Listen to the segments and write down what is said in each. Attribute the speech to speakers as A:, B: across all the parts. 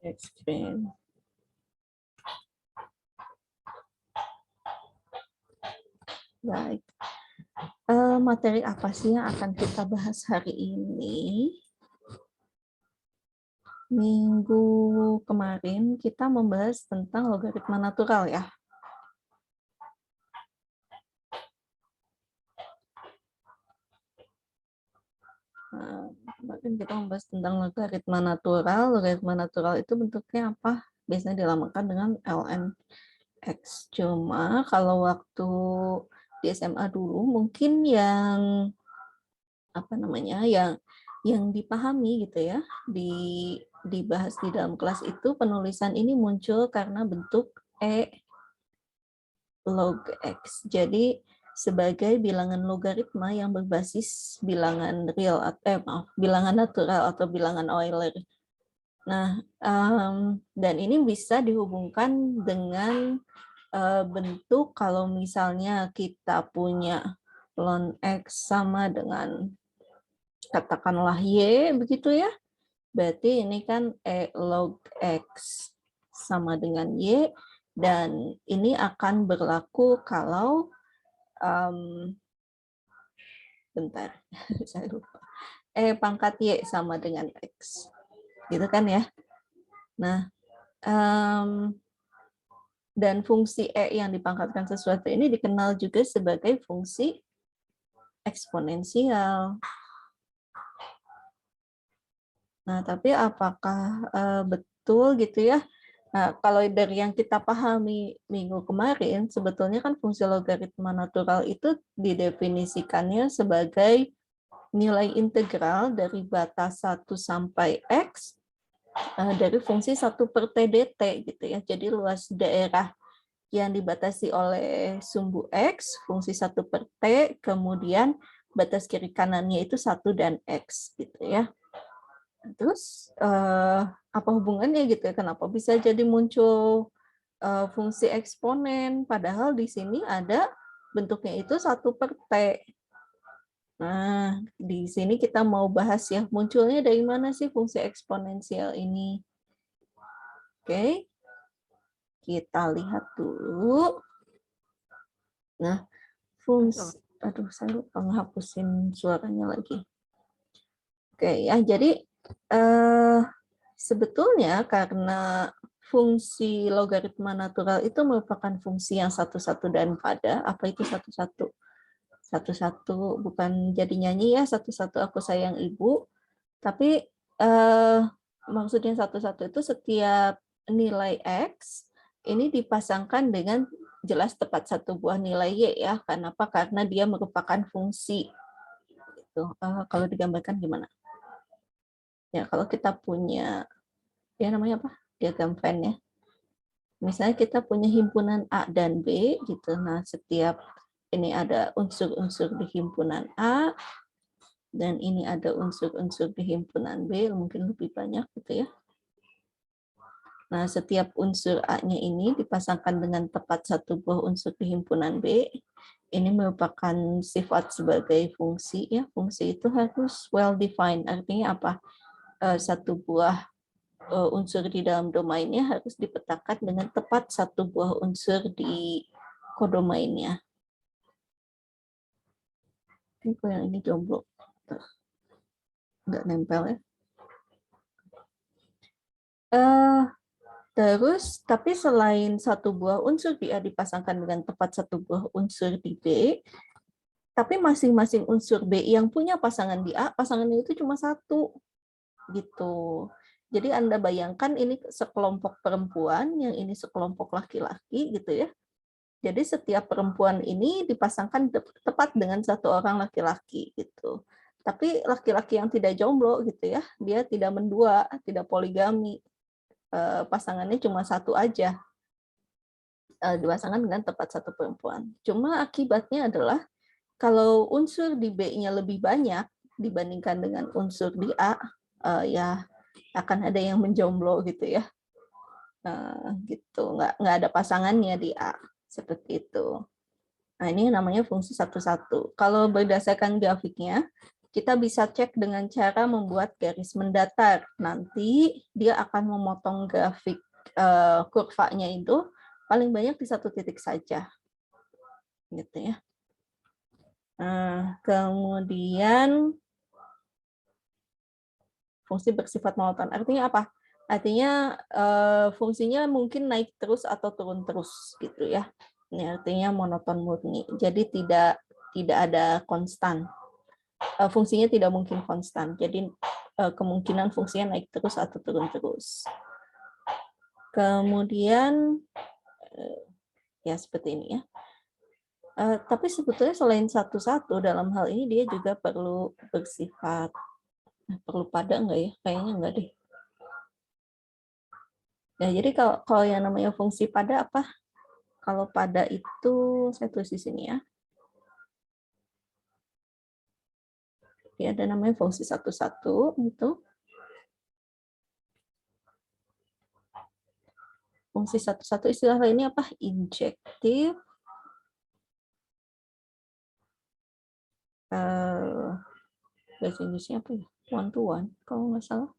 A: Screen. Baik. Materi apa sih yang akan kita bahas hari ini? Minggu kemarin kita membahas tentang logaritma natural ya. Kemarin kita membahas tentang logaritma natural. Logaritma natural itu bentuknya apa? Biasanya dilamakan dengan ln X. Cuma kalau waktu di SMA dulu mungkin yang apa namanya yang dipahami gitu ya, dibahas di dalam kelas itu penulisan ini muncul karena bentuk E log X. Jadi sebagai bilangan logaritma yang berbasis bilangan real bilangan natural atau bilangan Euler. Nah, dan ini bisa dihubungkan dengan bentuk kalau misalnya kita punya ln X sama dengan katakanlah Y begitu ya. Berarti ini kan E log X sama dengan Y, dan ini akan berlaku kalau bentar, saya lupa. E pangkat Y sama dengan X. Gitu kan ya. Nah, dan fungsi E yang dipangkatkan sesuatu ini dikenal juga sebagai fungsi eksponensial. Nah, tapi apakah betul gitu ya? Nah, kalau dari yang kita pahami minggu kemarin, sebetulnya kan fungsi logaritma natural itu didefinisikannya sebagai nilai integral dari batas 1 sampai X dari fungsi 1 per T dt gitu ya. Jadi luas daerah yang dibatasi oleh sumbu X, fungsi 1 per T, kemudian batas kiri kanannya itu 1 dan X gitu ya. Terus apa hubungannya gitu ya? Kenapa bisa jadi muncul fungsi eksponen? Padahal di sini ada bentuknya itu 1 per T. Nah, di sini kita mau bahas ya, munculnya dari mana sih fungsi eksponensial ini? Oke, kita lihat dulu. Nah, fungsi, aduh saya lupa nghapusin suaranya lagi. Oke ya, jadi sebetulnya karena fungsi logaritma natural itu merupakan fungsi yang satu-satu dan pada. Apa itu satu-satu? Satu-satu bukan jadi nyanyi ya, satu-satu aku sayang ibu. Tapi maksudnya satu-satu itu setiap nilai X ini dipasangkan dengan jelas tepat satu buah nilai Y ya. Kenapa? Karena dia merupakan fungsi. Kalau digambarkan gimana? Ya, kalau kita punya, ya namanya apa? Diagram Venn ya. Misalnya kita punya himpunan A dan B gitu. Nah, setiap ini ada unsur-unsur di himpunan A dan ini ada unsur-unsur di himpunan B, mungkin lebih banyak gitu ya. Nah, setiap unsur A-nya ini dipasangkan dengan tepat satu buah unsur di himpunan B. Ini merupakan sifat sebagai fungsi ya. Fungsi itu harus well defined. Artinya apa? Satu buah unsur di dalam domainnya harus dipetakan dengan tepat satu buah unsur di kodomainnya. Ini kok yang ini jomblo, nggak nempel ya. Terus, tapi selain satu buah unsur di A dipasangkan dengan tepat satu buah unsur di B, tapi masing-masing unsur B yang punya pasangan di A, pasangannya itu cuma satu, gitu. Jadi Anda bayangkan ini sekelompok perempuan, yang ini sekelompok laki-laki, gitu ya. Jadi setiap perempuan ini dipasangkan tepat dengan satu orang laki-laki, gitu. Tapi laki-laki yang tidak jomblo, gitu ya, dia tidak mendua, tidak poligami. Pasangannya cuma satu aja, dipasangkan dengan tepat satu perempuan. Cuma akibatnya adalah kalau unsur di B-nya lebih banyak dibandingkan dengan unsur di A, ya akan ada yang menjomblo gitu ya, gitu nggak ada pasangannya di A seperti itu. Nah, ini namanya fungsi satu-satu. Kalau berdasarkan grafiknya, kita bisa cek dengan cara membuat garis mendatar. Nanti dia akan memotong grafik kurvanya itu paling banyak di satu titik saja. Gitu ya. Nah, kemudian fungsi bersifat monoton. Artinya apa? Artinya fungsinya mungkin naik terus atau turun terus gitu ya. Ini artinya monoton murni. Jadi tidak ada konstan. Fungsinya tidak mungkin konstan. Jadi kemungkinan fungsinya naik terus atau turun terus. Kemudian ya seperti ini ya. Tapi sebetulnya selain satu-satu dalam hal ini dia juga perlu bersifat perlu pada enggak ya? Kayaknya enggak deh. Ya, jadi kalau yang namanya fungsi pada apa? Kalau pada itu saya tulis di sini ya. Ya, ada namanya fungsi satu-satu itu. Fungsi satu-satu istilah lainnya apa? Injektif. Bahasa Inggrisnya apa ya? One to one, kalau nggak salah.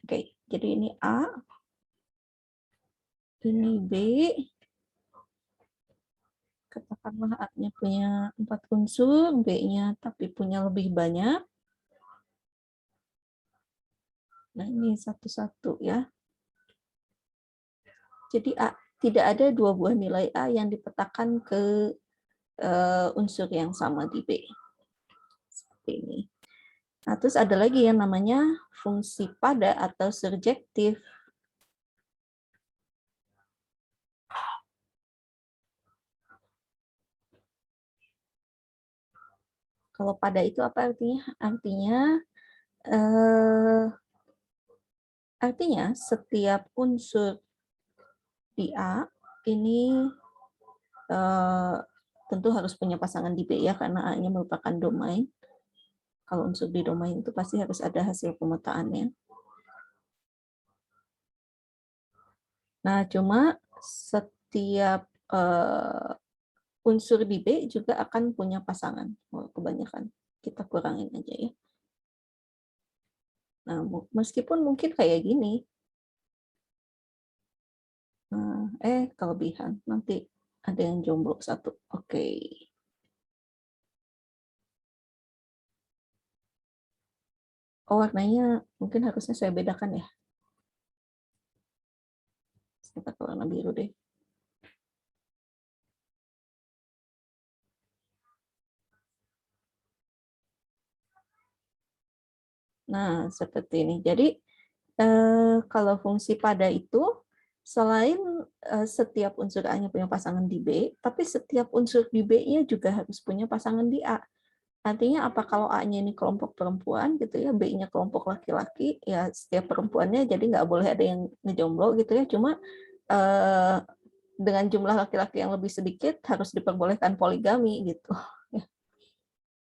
A: Oke, jadi ini A, ini B. Katakanlah A-nya punya 4 unsur, B-nya tapi punya lebih banyak. Nah, ini satu-satu ya. Jadi A, tidak ada dua buah nilai A yang dipetakan ke unsur yang sama di B. Seperti ini. Nah, terus ada lagi yang namanya fungsi pada atau surjektif. Kalau pada itu apa artinya? Artinya setiap unsur di A ini tentu harus punya pasangan di B ya, karena A-nya merupakan domain. Kalau unsur di domain itu pasti harus ada hasil pemetaannya. Nah, cuma setiap unsur di B juga akan punya pasangan. Kebanyakan kita kurangin aja ya. Nah, meskipun mungkin kayak gini. Nah, kelebihan. Nanti ada yang jomblo satu. Oke. Oh, warnanya mungkin harusnya saya bedakan ya. Kita ke warna biru deh. Nah, seperti ini. Jadi, kalau fungsi pada itu, selain setiap unsur A-nya punya pasangan di B, tapi setiap unsur di B-nya juga harus punya pasangan di A. Artinya apa, kalau A-nya ini kelompok perempuan gitu ya, B-nya kelompok laki-laki, ya setiap perempuannya jadi nggak boleh ada yang ngejomblo gitu ya, cuma dengan jumlah laki-laki yang lebih sedikit harus diperbolehkan poligami gitu.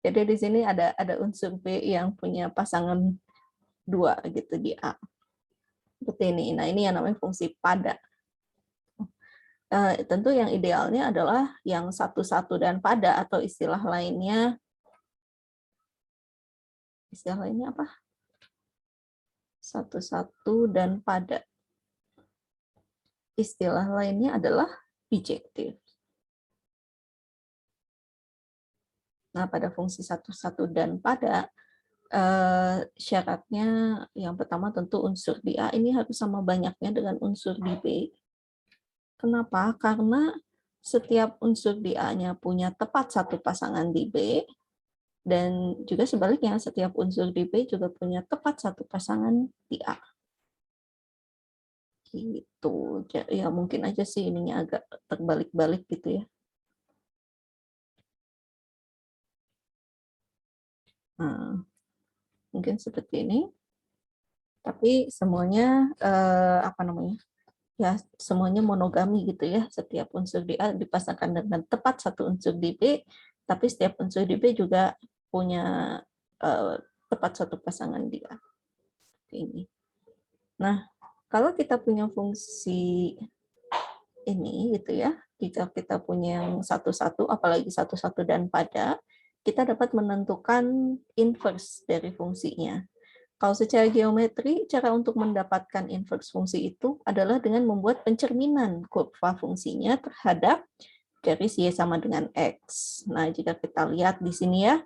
A: Jadi di sini ada unsur B yang punya pasangan 2 gitu di A. Seperti ini. Nah, ini yang namanya fungsi pada. Tentu yang idealnya adalah yang satu-satu dan pada, atau istilah lainnya apa? Satu-satu dan pada. Istilah lainnya adalah bijektif. Nah, pada fungsi satu-satu dan pada, syaratnya yang pertama tentu unsur di A ini harus sama banyaknya dengan unsur di B. Kenapa? Karena setiap unsur di A-nya punya tepat satu pasangan di B, dan juga sebaliknya setiap unsur di B juga punya tepat satu pasangan di A. Gitu. Ya mungkin aja sih ininya agak terbalik-balik gitu ya. Nah, mungkin seperti ini. Tapi semuanya apa namanya? Ya, semuanya monogami gitu ya. Setiap unsur di A dipasangkan dengan tepat satu unsur di B, tapi setiap unsur di B juga punya tepat satu pasangan di A. Ini. Nah, kalau kita punya fungsi ini gitu ya, jika kita punya yang satu-satu, apalagi satu-satu dan pada, kita dapat menentukan inverse dari fungsinya. Kalau secara geometri, cara untuk mendapatkan inverse fungsi itu adalah dengan membuat pencerminan kurva fungsinya terhadap garis Y sama dengan X. Nah, jika kita lihat di sini ya,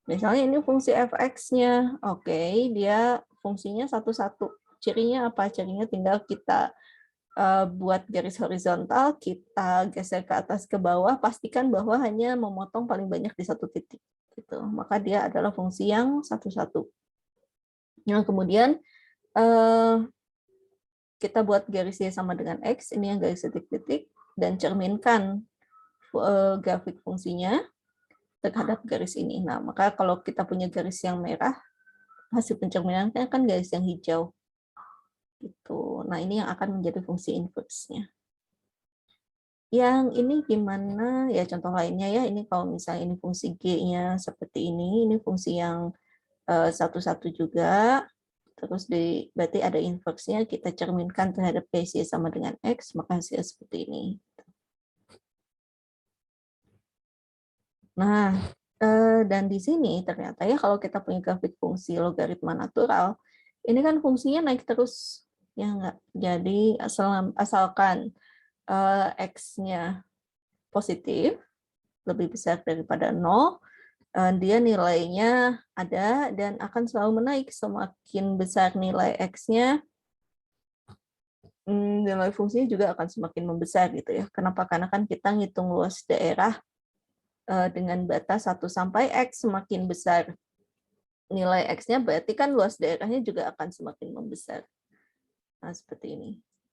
A: misalnya ini fungsi fx-nya, oke, dia fungsinya satu-satu. Cirinya apa? Cirinya tinggal kita buat garis horizontal, kita geser ke atas ke bawah, pastikan bahwa hanya memotong paling banyak di satu titik. Gitu. Maka dia adalah fungsi yang satu-satu. Nah, kemudian kita buat garis Y sama dengan X, ini yang garis titik-titik, dan cerminkan grafik fungsinya terhadap garis ini. Nah, maka kalau kita punya garis yang merah, hasil pencerminannya kan garis yang hijau. Gitu. Nah, ini yang akan menjadi fungsi inverse-nya. Yang ini gimana? Ya, contoh lainnya ya, ini kalau misalnya ini fungsi G-nya seperti ini fungsi yang satu-satu juga, terus berarti ada inverse-nya, kita cerminkan terhadap garis Y sama dengan X, maka hasilnya seperti ini. Nah, dan di sini ternyata ya kalau kita punya grafik fungsi logaritma natural, ini kan fungsinya naik terus, ya enggak? Jadi asalkan X-nya positif, lebih besar daripada 0, dia nilainya ada dan akan selalu menaik. Semakin besar nilai X-nya, nilai fungsinya juga akan semakin membesar gitu ya. Kenapa? Karena kan kita ngitung luas daerah dengan batas 1 sampai X, semakin besar nilai X-nya, berarti kan luas daerahnya juga akan semakin membesar. Nah, seperti ini.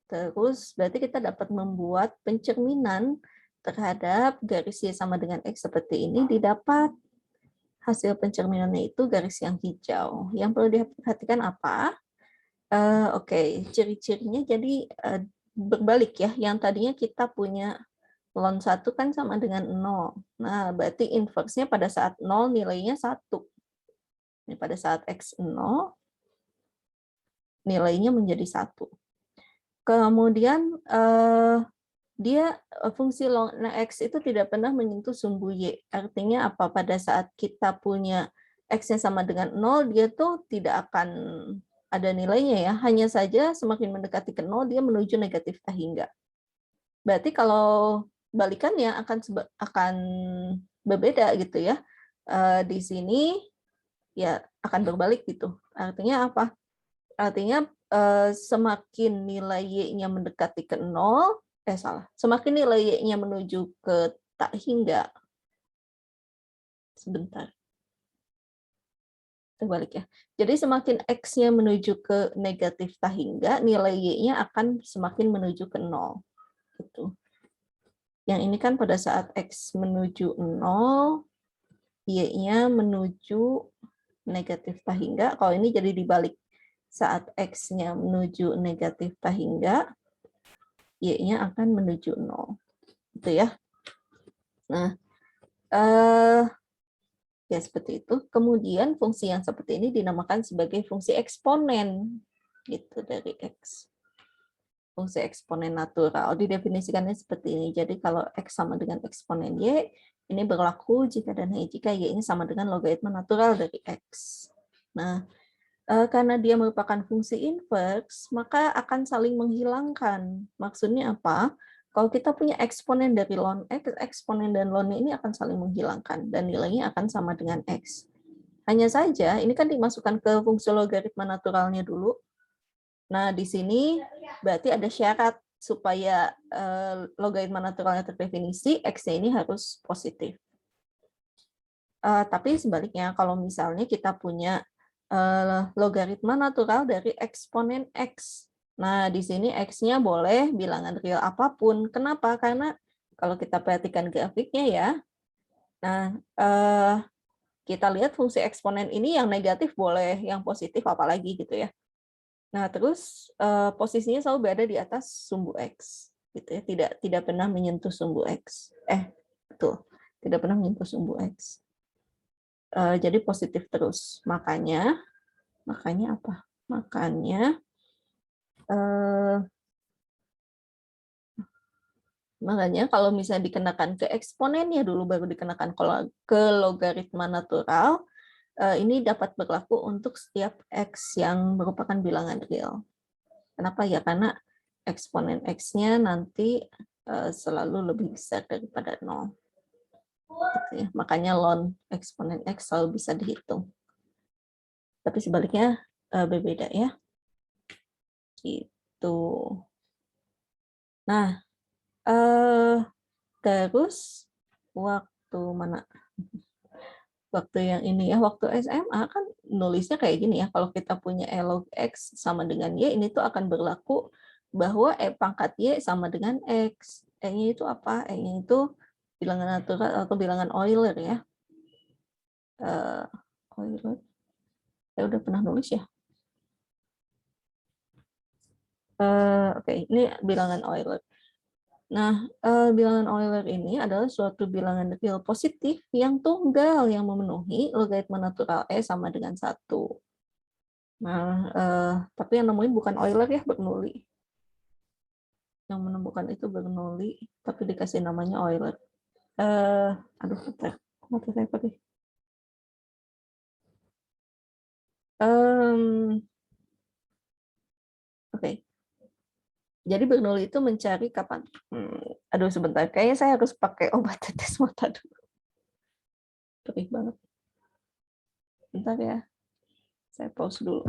A: Terus, berarti kita dapat membuat pencerminan terhadap garis Y sama dengan X seperti ini, didapat hasil pencerminannya itu garis yang hijau. Yang perlu diperhatikan apa? Oke, ciri-cirinya jadi berbalik ya. Yang tadinya kita punya ln 1 kan sama dengan 0. Nah, berarti inverse-nya pada saat 0 nilainya 1. Ini pada saat X 0, nilainya menjadi 1. Kemudian, dia fungsi ln X itu tidak pernah menyentuh sumbu Y. Artinya apa? Pada saat kita punya X-nya sama dengan 0, dia tuh tidak akan ada nilainya ya. Hanya saja semakin mendekati ke 0, dia menuju negatif tak hingga. Berarti kalau balikannya akan berbeda gitu ya. Di sini ya akan berbalik gitu. Artinya apa? Artinya semakin nilai Y-nya mendekati ke 0, semakin nilai Y-nya menuju ke tak hingga. Sebentar. Terbalik ya. Jadi semakin X-nya menuju ke negatif tak hingga, nilai Y-nya akan semakin menuju ke 0. Gitu. Yang ini kan pada saat X menuju 0, Y-nya menuju negatif tak hingga. Kalau ini jadi dibalik. Saat X-nya menuju negatif tak hingga, Y-nya akan menuju 0. Gitu ya. Nah, ya seperti itu. Kemudian fungsi yang seperti ini dinamakan sebagai fungsi eksponen. Gitu dari X. Fungsi eksponen natural. Didefinisikannya seperti ini. Jadi kalau X sama dengan eksponen Y, ini berlaku jika dan hanya jika Y ini sama dengan logaritma natural dari X. Nah, karena dia merupakan fungsi inverse, maka akan saling menghilangkan. Maksudnya apa? Kalau kita punya eksponen dari ln X, eksponen dan ln ini akan saling menghilangkan, dan nilainya akan sama dengan X. Hanya saja, ini kan dimasukkan ke fungsi logaritma naturalnya dulu. Nah, di sini berarti ada syarat supaya logaritma naturalnya terdefinisi, X-nya ini harus positif. Tapi sebaliknya, kalau misalnya kita punya logaritma natural dari eksponen X. Nah, di sini X-nya boleh bilangan real apapun. Kenapa? Karena kalau kita perhatikan grafiknya ya, nah kita lihat fungsi eksponen ini yang negatif boleh, yang positif apalagi gitu ya. Nah, terus posisinya selalu berada di atas sumbu X. Gitu ya. Tidak pernah menyentuh sumbu X. Betul. Tidak pernah menyentuh sumbu X. Jadi positif terus. Makanya apa? Makanya Makanya kalau misalnya dikenakan ke eksponennya dulu baru dikenakan ke logaritma natural, ini dapat berlaku untuk setiap X yang merupakan bilangan real. Kenapa ya? Karena eksponen X-nya nanti selalu lebih besar daripada 0. Gitu ya. Makanya ln eksponen X selalu bisa dihitung. Tapi sebaliknya berbeda ya. Gitu. Nah, terus waktu mana? Waktu yang ini ya, waktu SMA kan nulisnya kayak gini ya, kalau kita punya E log X sama dengan Y, ini tuh akan berlaku bahwa E pangkat Y sama dengan X. E-nya itu apa? E-nya itu bilangan natural atau bilangan Euler ya. Euler, saya udah pernah nulis ya. Oke, ini bilangan Euler. Nah, bilangan Euler ini adalah suatu bilangan real positif yang tunggal yang memenuhi logaritma natural E sama dengan 1. Nah, tapi yang nemuin bukan Euler ya, Bernoulli. Yang menemukan itu Bernoulli, tapi dikasih namanya Euler. Aduh, bentar. Mati saya pakai. Oke. Jadi Bernoulli itu mencari kapan? Aduh, sebentar. Kayaknya saya harus pakai obat tetes mata dulu. Perih banget. Bentar ya. Saya pause dulu.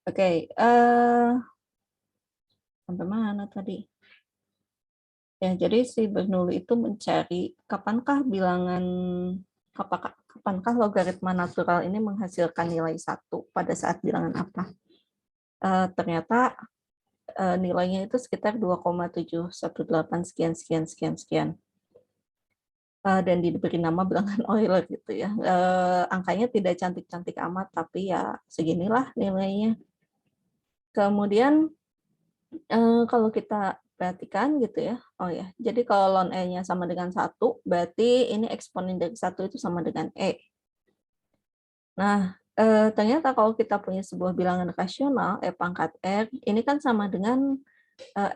A: Oke. Sampai mana tadi? Ya, jadi si Bernoulli itu mencari kapankah logaritma natural ini menghasilkan nilai 1 pada saat bilangan apa. Ternyata nilainya itu sekitar 2,718 sekian sekian sekian sekian. Dan diberi nama bilangan Euler gitu ya. Angkanya tidak cantik-cantik amat, tapi ya seginilah nilainya. Kemudian kalau kita perhatikan gitu ya, oh ya, jadi kalau ln E-nya sama dengan 1, berarti ini eksponen dari 1 itu sama dengan E. Nah, ternyata kalau kita punya sebuah bilangan rasional, E pangkat R, ini kan sama dengan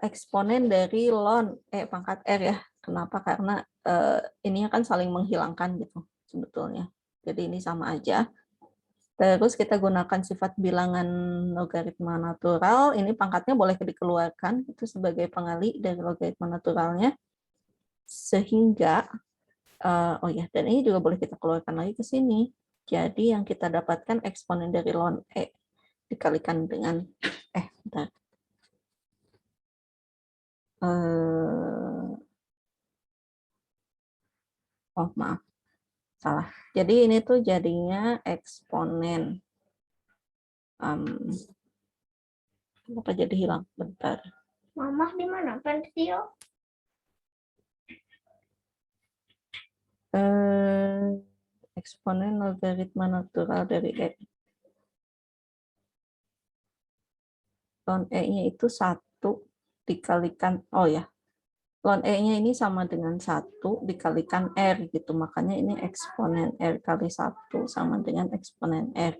A: eksponen dari ln E pangkat R ya. Kenapa? Karena ini kan saling menghilangkan gitu sebetulnya. Jadi ini sama aja. Terus kita gunakan sifat bilangan logaritma natural, ini pangkatnya boleh dikeluarkan, itu sebagai pengali dari logaritma naturalnya, sehingga, oh ya, dan ini juga boleh kita keluarkan lagi ke sini. Jadi yang kita dapatkan eksponen dari ln E dikalikan dengan, bentar. Oh maaf, salah. Jadi ini tuh jadinya eksponen. Kenapa jadi hilang? Bentar.
B: Mama di mana? Pensil?
A: Eksponen logaritma natural dari E. Ln E-nya itu 1 dikalikan, oh ya, ln E-nya ini sama dengan 1 dikalikan R gitu, makanya ini eksponen R kali 1 sama dengan eksponen R.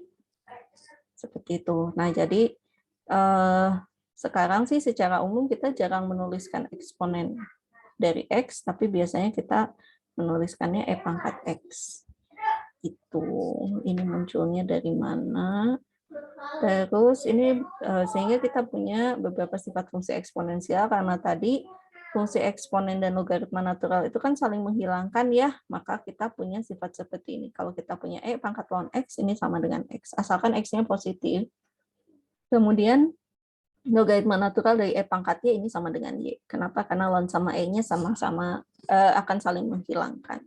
A: Seperti itu. Nah, jadi sekarang sih secara umum kita jarang menuliskan eksponen dari X, tapi biasanya kita menuliskannya E pangkat X. Itu, ini munculnya dari mana? Terus ini sehingga kita punya beberapa sifat fungsi eksponensial karena tadi fungsi eksponen dan logaritma natural itu kan saling menghilangkan ya, maka kita punya sifat seperti ini. Kalau kita punya E pangkat ln X, ini sama dengan X, asalkan X-nya positif. Kemudian logaritma natural dari E pangkat Y ini sama dengan Y. Kenapa? Karena ln sama E-nya sama-sama akan saling menghilangkan.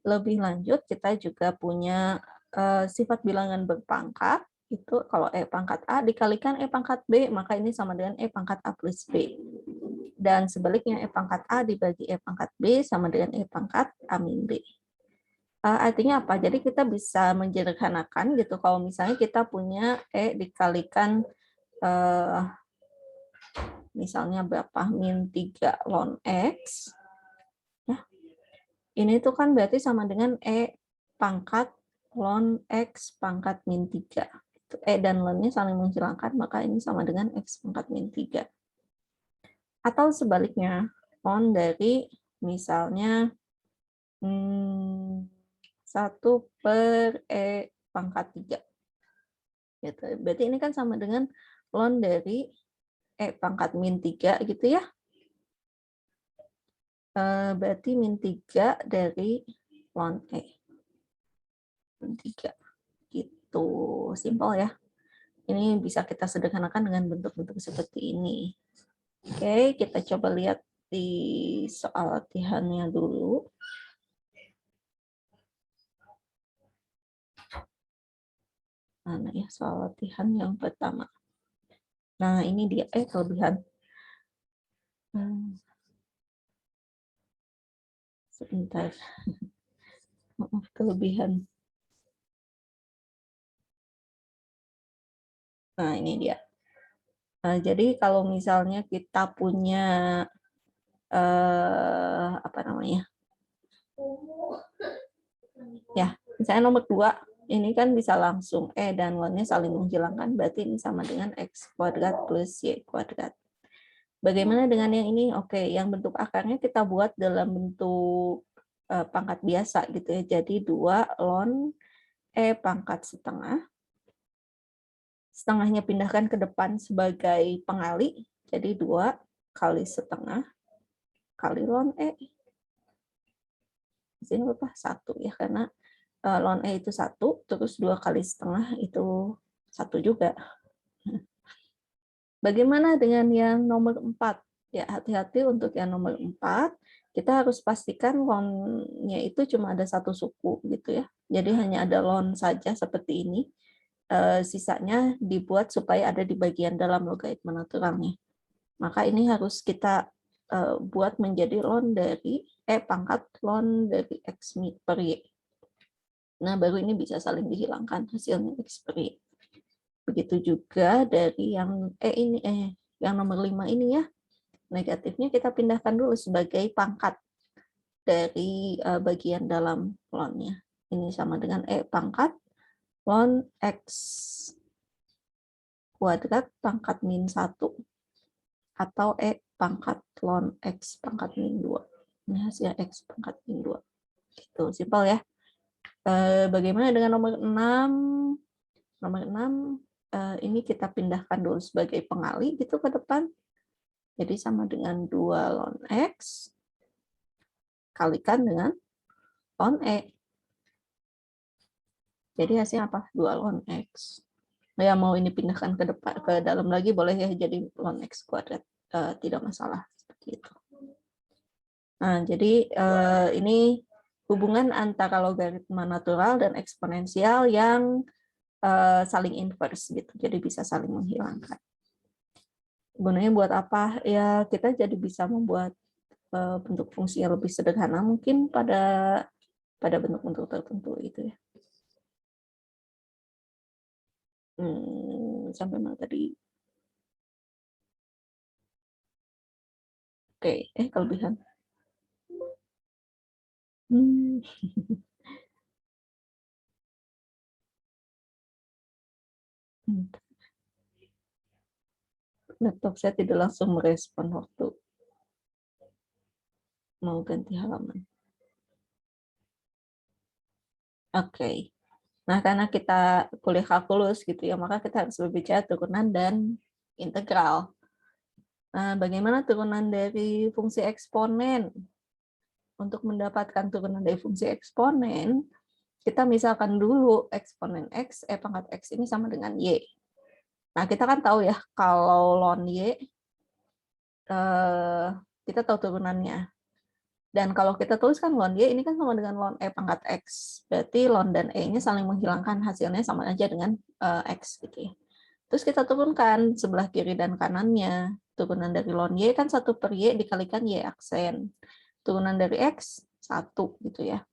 A: Lebih lanjut, kita juga punya sifat bilangan berpangkat, itu kalau E pangkat A dikalikan E pangkat B, maka ini sama dengan E pangkat A plus B. Dan sebaliknya E pangkat A dibagi E pangkat B sama dengan E pangkat A min B. Artinya apa? Jadi kita bisa menyederhanakan gitu, kalau misalnya kita punya E dikalikan misalnya berapa? Min 3 ln X. Ya. Ini tuh kan berarti sama dengan E pangkat ln X pangkat min 3. E dan ln-nya saling menghilangkan, maka ini sama dengan X pangkat min 3. Atau sebaliknya, ln dari misalnya 1 per E pangkat 3. Gitu. Berarti ini kan sama dengan ln dari E pangkat min 3 gitu ya. Berarti min 3 dari ln E. Min 3. Gitu. Simpel ya. Ini bisa kita sederhanakan dengan bentuk-bentuk seperti ini. Oke, kita coba lihat di soal latihannya dulu. Mana ya soal latihan yang pertama. Nah, ini dia kelebihan. Sebentar. Maaf, kelebihan. Nah, ini dia. Nah, jadi kalau misalnya kita punya apa namanya? Ya, misalnya nomor 2, ini kan bisa langsung E dan ln-nya saling menghilangkan, berarti ini sama dengan X kuadrat plus Y kuadrat. Bagaimana dengan yang ini? Oke, yang bentuk akarnya kita buat dalam bentuk pangkat biasa gitu ya. Jadi 2 ln E pangkat setengah. Setengahnya pindahkan ke depan sebagai pengali, jadi 2 kali setengah kali ln E. Di sini apa? 1 ya, karena ln E itu 1, terus 2 kali setengah itu 1 juga. Bagaimana dengan yang nomor 4? Ya, hati-hati untuk yang nomor 4, kita harus pastikan ln-nya itu cuma ada 1 suku gitu ya. Jadi hanya ada ln saja seperti ini. Sisanya dibuat supaya ada di bagian dalam logaritma naturalnya. Maka ini harus kita buat menjadi ln dari E pangkat ln dari X per Y. Nah, baru ini bisa saling dihilangkan hasilnya X per Y. Begitu juga dari yang yang nomor 5 ini ya. Negatifnya kita pindahkan dulu sebagai pangkat dari bagian dalam ln-nya. Ini sama dengan E pangkat ln X kuadrat pangkat min 1 atau E pangkat ln X pangkat min 2. Ini hasil X pangkat min 2. Gitu, simpel ya. Bagaimana dengan nomor 6? Nomor 6, ini kita pindahkan dulu sebagai pengali gitu ke depan. Jadi sama dengan 2 ln X kalikan dengan ln E. Jadi hasilnya apa? 2 ln X. Ya, mau ini pindahkan ke depan, ke dalam lagi boleh ya, jadi ln X kuadrat. Tidak masalah. Seperti itu. Nah, jadi ini hubungan antara logaritma natural dan eksponensial yang saling inverse gitu. Jadi bisa saling menghilangkan. Gunanya buat apa? Ya, kita jadi bisa membuat bentuk fungsi yang lebih sederhana mungkin pada bentuk-bentuk tertentu itu ya. Sampai mana tadi? Oke, kelebihan. Laptop saya tidak langsung merespon waktu mau ganti halaman. Oke. Nah, karena kita kuliah kalkulus gitu ya, maka kita harus berbicara turunan dan integral. Nah, bagaimana turunan dari fungsi eksponen? Untuk mendapatkan turunan dari fungsi eksponen, kita misalkan dulu eksponen X, E pangkat X ini sama dengan Y. Nah, kita kan tahu ya, kalau ln Y, kita tahu turunannya. Dan kalau kita tuliskan ln Y, ini kan sama dengan ln E pangkat X. Berarti ln dan E-nya saling menghilangkan, hasilnya sama aja dengan X. Gitu ya. Terus kita turunkan sebelah kiri dan kanannya. Turunan dari ln Y kan 1 per Y dikalikan Y aksen. Turunan dari X, 1 gitu ya.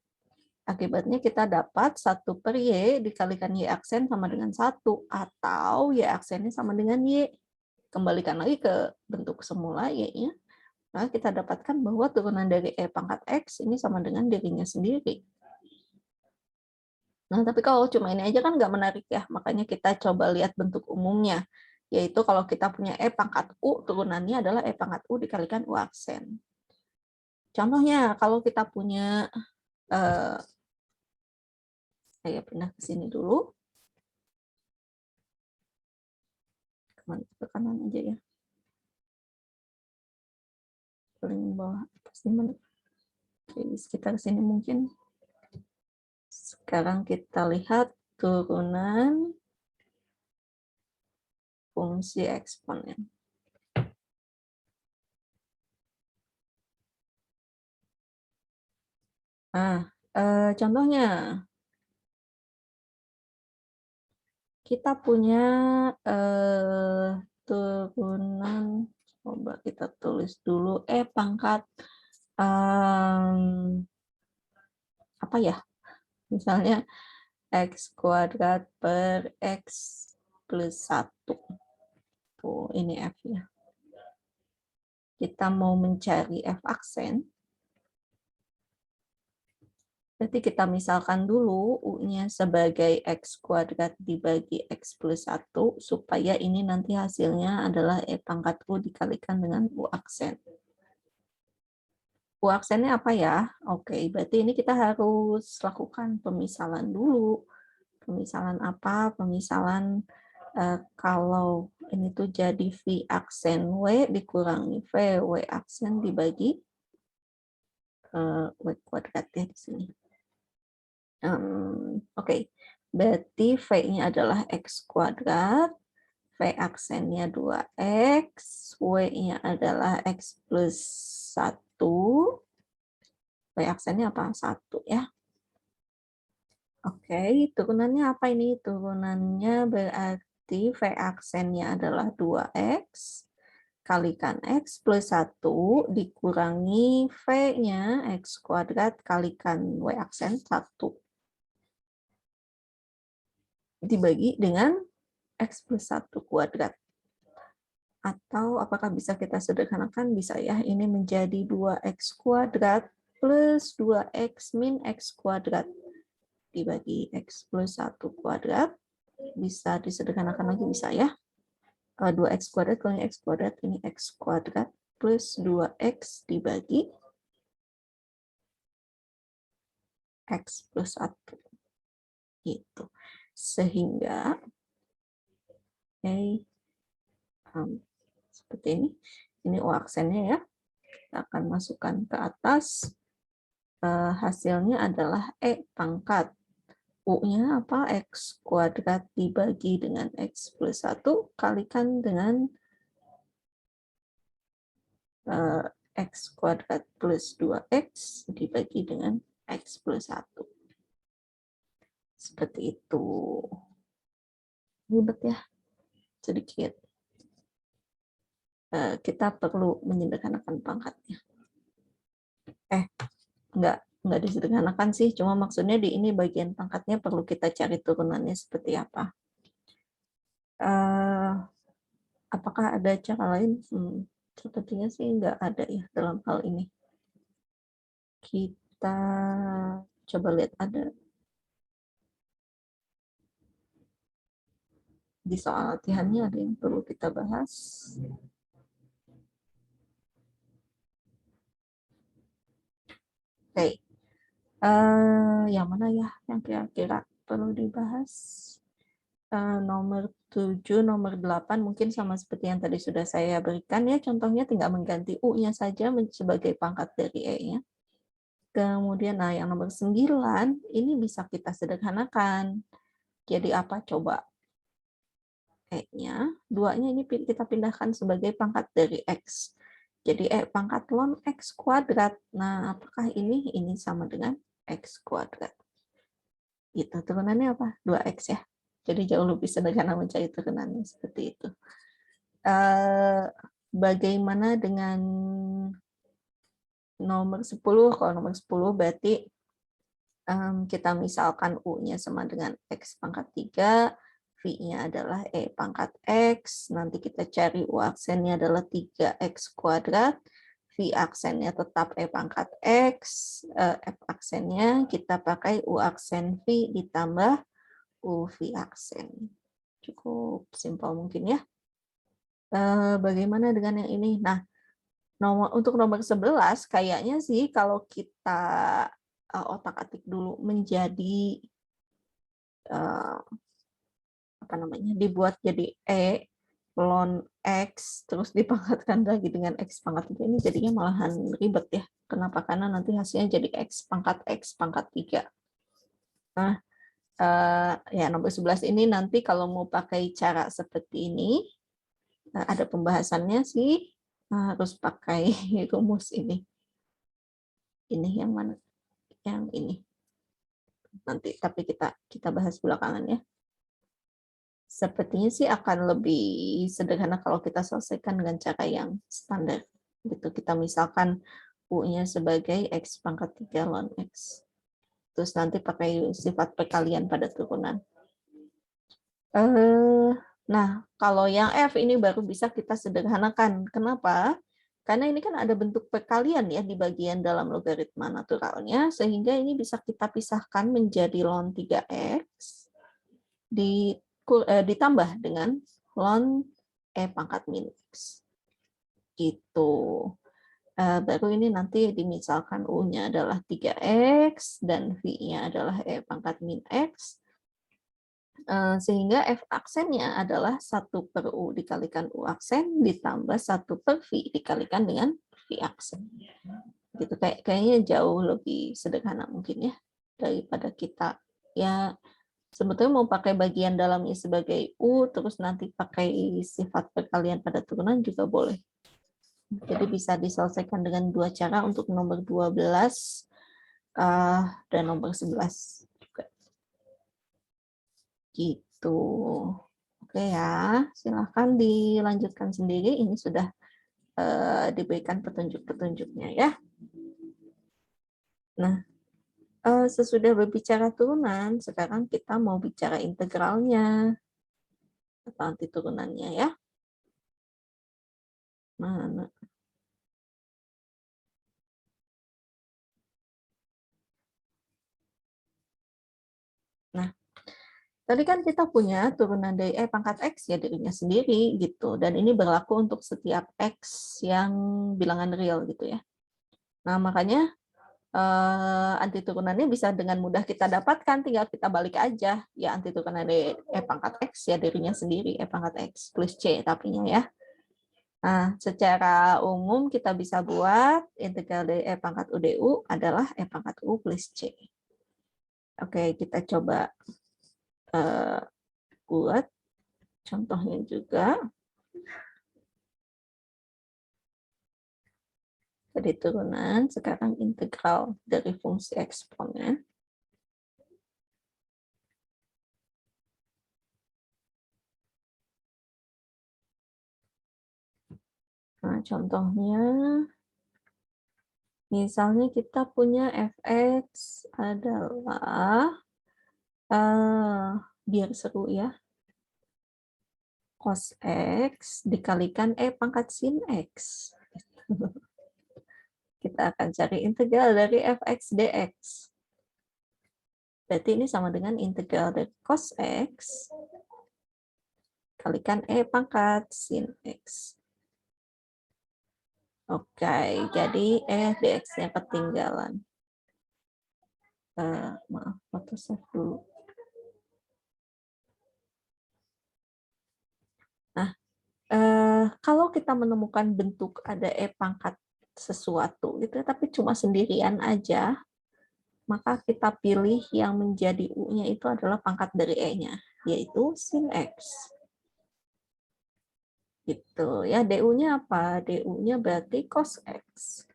A: Akibatnya kita dapat 1 per Y dikalikan Y aksen sama dengan 1. Atau Y aksennya sama dengan Y. Kembalikan lagi ke bentuk semula Y-nya. Nah, kita dapatkan bahwa turunan dari E pangkat X ini sama dengan dirinya sendiri. Nah, tapi kalau cuma ini aja kan nggak menarik ya. Makanya kita coba lihat bentuk umumnya. Yaitu kalau kita punya E pangkat U, turunannya adalah E pangkat U dikalikan U aksen. Contohnya, kalau kita punya, saya pindah ke sini dulu. Ke kanan aja ya. Paling bawah, pasti mana? Oke, di sekitar sini mungkin. Sekarang kita lihat turunan fungsi eksponen. Nah, contohnya, kita punya turunan, coba kita tulis dulu, pangkat, apa ya, misalnya X kuadrat per X plus 1. Tuh, ini F ya. Kita mau mencari F aksen, berarti kita misalkan dulu U-nya sebagai X kuadrat dibagi X plus 1, supaya ini nanti hasilnya adalah E pangkat U dikalikan dengan U aksen. U aksennya apa ya? Oke, berarti ini kita harus lakukan pemisalan dulu. Pemisalan apa? Pemisalan kalau ini tuh jadi V aksen W dikurangi V, W aksen dibagi W kuadrat ya di sini. Oke, berarti V-nya adalah X kuadrat, V aksennya 2X, W-nya adalah X plus 1, V aksennya apa? 1 ya. Oke, turunannya apa ini? Turunannya berarti V aksennya adalah 2X, kalikan X plus 1, dikurangi V-nya X kuadrat, kalikan W aksen 1. Dibagi dengan X plus 1 kuadrat. Atau apakah bisa kita sederhanakan? Bisa ya, ini menjadi 2X kuadrat plus 2X min X kuadrat. Dibagi X plus 1 kuadrat. Bisa disederhanakan lagi, bisa ya. 2X kuadrat kali X kuadrat, ini X kuadrat plus 2X dibagi X plus 1. Gitu. Sehingga seperti ini. Ini U aksennya ya. Kita akan masukkan ke atas. Hasilnya adalah E pangkat. U-nya apa? X kuadrat dibagi dengan X plus 1 kalikan dengan X kuadrat plus 2X dibagi dengan X plus 1. Seperti itu. Ribet ya, sedikit. Kita perlu menyederhanakan pangkatnya. Enggak disederhanakan sih, cuma maksudnya di ini bagian pangkatnya perlu kita cari turunannya seperti apa. Apakah ada cara lain? Sepertinya sih enggak ada ya dalam hal ini. Kita coba lihat ada di soal latihannya ada yang perlu kita bahas. Oke. Yang mana ya yang kira-kira perlu dibahas? Nomor 7, nomor 8 mungkin sama seperti yang tadi sudah saya berikan ya. Contohnya tinggal mengganti U-nya saja sebagai pangkat dari E-nya. Kemudian yang nomor 9 ini bisa kita sederhanakan. Jadi apa coba? E-nya, 2-nya ini kita pindahkan sebagai pangkat dari X. Jadi E pangkat ln X kuadrat. Nah, apakah ini sama dengan X kuadrat? Itu turunannya apa? 2X ya. Jadi jauh lebih sederhana mencari turunannya seperti itu. Bagaimana dengan nomor 10? Kalau nomor 10 berarti kita misalkan U-nya sama dengan X pangkat 3, V-nya adalah E pangkat X, nanti kita cari U aksennya adalah 3X kuadrat, V aksennya tetap E pangkat X, F aksennya kita pakai U aksen V ditambah U V aksen. Cukup simpel mungkin ya. Bagaimana dengan yang ini? Nah, untuk nomor 11 kayaknya sih kalau kita otak-atik dulu menjadi apa namanya, dibuat jadi ln X terus dipangkatkan lagi dengan X pangkat 3, ini jadinya malahan ribet ya. Kenapa? Karena nanti hasilnya jadi X pangkat 3. Nah, ya nomor 11 ini nanti kalau mau pakai cara seperti ini, ada pembahasannya sih, harus pakai rumus ini. Ini yang mana? Yang ini. Nanti, tapi kita bahas belakangan ya. Sepertinya sih akan lebih sederhana kalau kita selesaikan dengan cara yang standar. Gitu. Kita misalkan U-nya sebagai X pangkat 3 ln X. Terus nanti pakai sifat perkalian pada turunan. Nah, kalau yang F ini baru bisa kita sederhanakan. Kenapa? Karena ini kan ada bentuk perkalian ya di bagian dalam logaritma naturalnya, sehingga ini bisa kita pisahkan menjadi ln 3X ditambah dengan ln E pangkat min X. Gitu. Baru ini nanti dimisalkan U-nya adalah 3X dan V-nya adalah E pangkat min X. Sehingga F aksennya adalah 1 per U dikalikan U aksen ditambah 1 per V dikalikan dengan V aksen. Gitu, kayaknya jauh lebih sederhana mungkin ya daripada kita ya sebetulnya mau pakai bagian dalamnya sebagai U, terus nanti pakai sifat perkalian pada turunan juga boleh. Jadi bisa diselesaikan dengan 2 cara untuk nomor 12 dan nomor 11 juga. Gitu. Oke ya, silahkan dilanjutkan sendiri. Ini sudah diberikan petunjuk-petunjuknya ya. Nah, sesudah berbicara turunan, sekarang kita mau bicara integralnya atau anti turunannya ya. Mana? Nah, tadi kan kita punya turunan dari pangkat X ya dirinya sendiri gitu. Dan ini berlaku untuk setiap X yang bilangan real gitu ya. Nah, makanya anti turunannya bisa dengan mudah kita dapatkan, tinggal kita balik aja. Ya, anti turunan dari pangkat X ya dirinya sendiri, pangkat X plus C tapinya ya. Nah, secara umum kita bisa buat integral dari pangkat UDU adalah pangkat U plus C. Oke, kita coba buat contohnya juga. Dari turunan, sekarang integral dari fungsi eksponen. Nah, contohnya, misalnya kita punya fx adalah, biar seru ya, cos x dikalikan pangkat sin x. Kita akan cari integral dari fx dx. Berarti ini sama dengan integral dari cos x kalikan pangkat sin x. Oke, jadi dx-nya ketinggalan. Maaf, foto save dulu. Nah, kalau kita menemukan bentuk ada pangkat sesuatu, gitu, tapi cuma sendirian aja, maka kita pilih yang menjadi U-nya itu adalah pangkat dari E-nya, yaitu sin X. Gitu ya, DU-nya apa? DU-nya berarti cos X.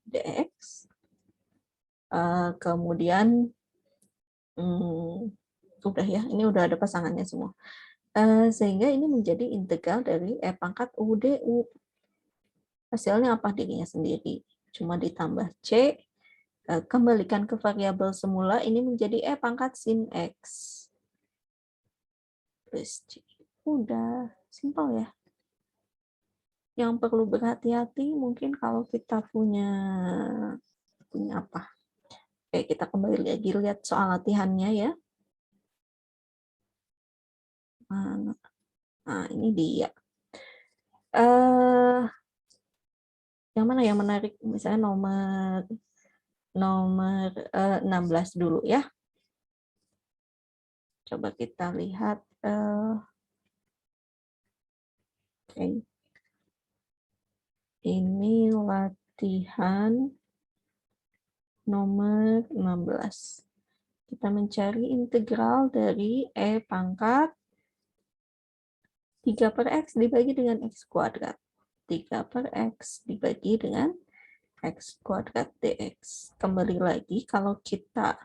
A: dx. Kemudian, udah ya, ini udah ada pasangannya semua. Sehingga ini menjadi integral dari pangkat UDU. Hasilnya apa? Dirinya sendiri. Cuma ditambah C, kembalikan ke variabel semula, ini menjadi pangkat sin X. Plus C. Udah, simpel ya. Yang perlu berhati-hati mungkin kalau kita punya apa? Oke, kita kembali lagi lihat soal latihannya ya. Mana? Nah, ini dia. Yang mana yang menarik? Misalnya nomor 16 dulu ya. Coba kita lihat. Oke. Ini latihan nomor 16. Kita mencari integral dari E pangkat 3 per X dibagi dengan X kuadrat. 3 per X dibagi dengan X kuadrat dx. Kembali lagi, kalau kita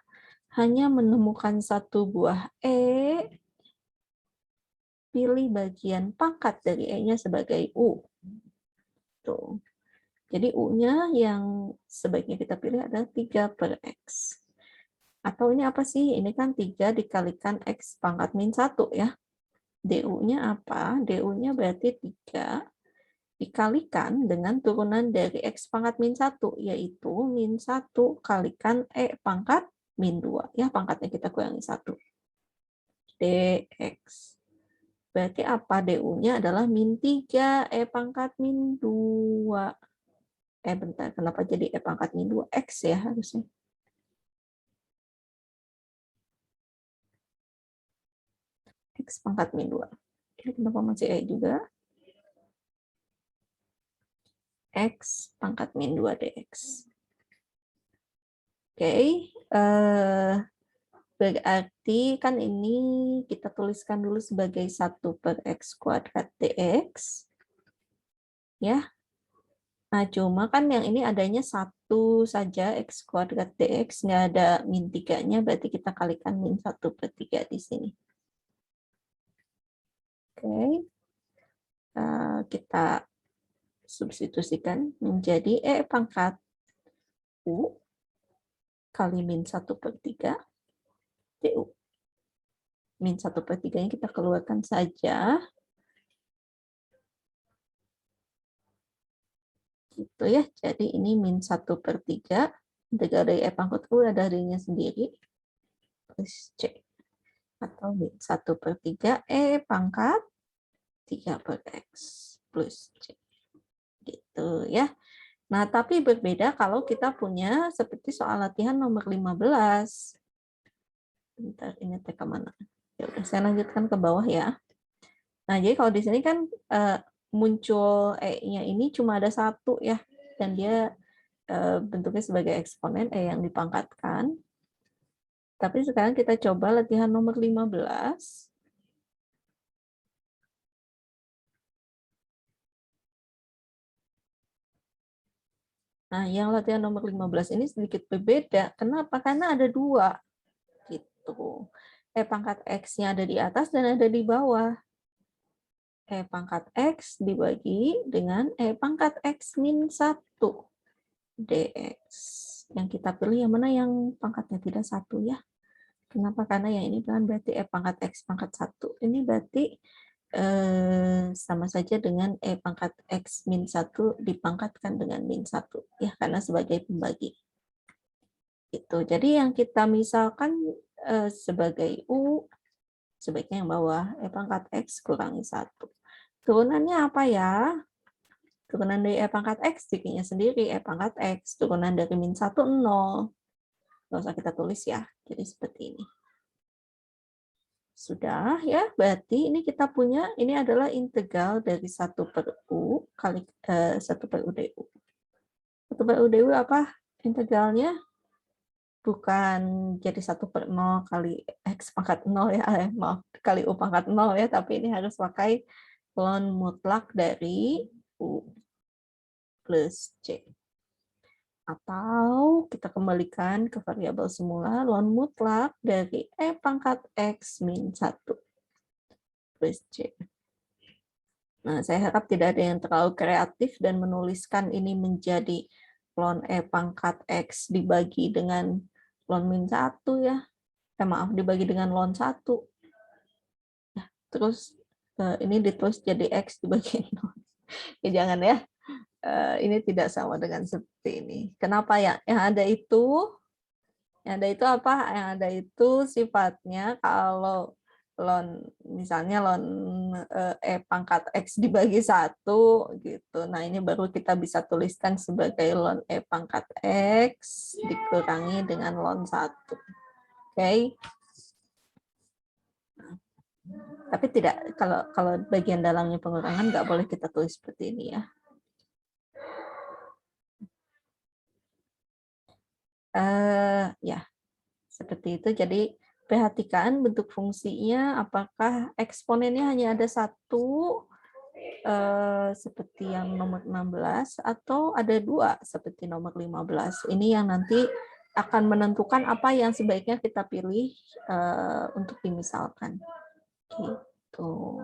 A: hanya menemukan satu buah E, pilih bagian pangkat dari E-nya sebagai U. Tuh. Jadi U-nya yang sebaiknya kita pilih adalah 3 per X. Atau ini apa sih? Ini kan 3 dikalikan X pangkat min 1 ya. DU-nya apa? DU-nya berarti 3 dikalikan dengan turunan dari X pangkat min 1, yaitu min 1 kalikan E pangkat min 2. Ya, pangkatnya kita kurangi 1. dx. Berarti apa? DU-nya adalah min 3 E pangkat min 2. Bentar, kenapa jadi E pangkat min 2? X ya harusnya. X pangkat min 2. Kenapa masih E juga? X pangkat min 2 dx. Oke. Berarti kan ini kita tuliskan dulu sebagai 1 per X kuadrat dx. Ya. Nah, cuma kan yang ini adanya 1 saja X kuadrat dx, nggak ada min 3-nya, berarti kita kalikan min 1 per 3 di sini. Oke. Kita substitusikan menjadi E pangkat U kali min 1 per 3 du. Min 1 per 3-nya kita keluarkan saja. Gitu ya, jadi ini min 1 per 3, integral dari E pangkat U ada darinya sendiri, plus C. Atau min 1 per 3 E pangkat 3 per X plus C. Gitu ya. Nah, tapi berbeda kalau kita punya seperti soal latihan nomor 15. Bentar, ini teh kemana? Ya udah, saya lanjutkan ke bawah ya. Nah, jadi kalau di sini kan muncul E-nya ini cuma ada 1 ya, dan dia bentuknya sebagai eksponen E yang dipangkatkan. Tapi sekarang kita coba latihan nomor 15. Nah, yang latihan nomor 15 ini sedikit berbeda. Kenapa? Karena ada 2. Gitu. E pangkat X-nya ada di atas dan ada di bawah. E pangkat X dibagi dengan E pangkat X min 1 dx. Yang kita pilih yang mana yang pangkatnya tidak 1 ya. Kenapa? Karena yang ini kan berarti E pangkat X pangkat 1. Ini berarti sama saja dengan E pangkat X min 1 dipangkatkan dengan min 1. Ya, karena sebagai pembagi. Gitu. Jadi yang kita misalkan sebagai U, sebaiknya yang bawah, E pangkat X kurangi 1. Turunannya apa ya? Turunan dari E pangkat X, dikitnya sendiri, E pangkat X. Turunan dari min 1, 0. Nggak usah kita tulis ya. Jadi seperti ini. Sudah ya, berarti ini kita punya, ini adalah integral dari 1 per U kali 1 per U du. 1 per U du apa? Integralnya bukan jadi 1 per 0 kali X pangkat 0 ya, maaf, kali U pangkat 0 ya, tapi ini harus pakai ln mutlak dari U plus C. Atau kita kembalikan ke variabel semula, ln mutlak dari E pangkat X min 1 plus C. Nah, saya harap tidak ada yang terlalu kreatif dan menuliskan ini menjadi ln E pangkat X dibagi dengan ln min 1 ya. Maaf, dibagi dengan ln 1. Nah, terus ini ditulis jadi X dibagi 0. Ya, jangan ya. Ini tidak sama dengan seperti ini. Kenapa ya? Yang ada itu apa? Yang ada itu sifatnya kalau ln misalnya ln pangkat X dibagi 1 gitu. Nah, ini baru kita bisa tuliskan sebagai ln pangkat X dikurangi dengan ln 1. Oke. Tapi tidak, kalau bagian dalamnya pengurangan nggak boleh kita tulis seperti ini ya. Ya, seperti itu. Jadi perhatikan bentuk fungsinya, apakah eksponennya hanya ada satu seperti yang nomor 16 atau ada dua seperti nomor 15. Ini yang nanti akan menentukan apa yang sebaiknya kita pilih untuk dimisalkan. Gitu.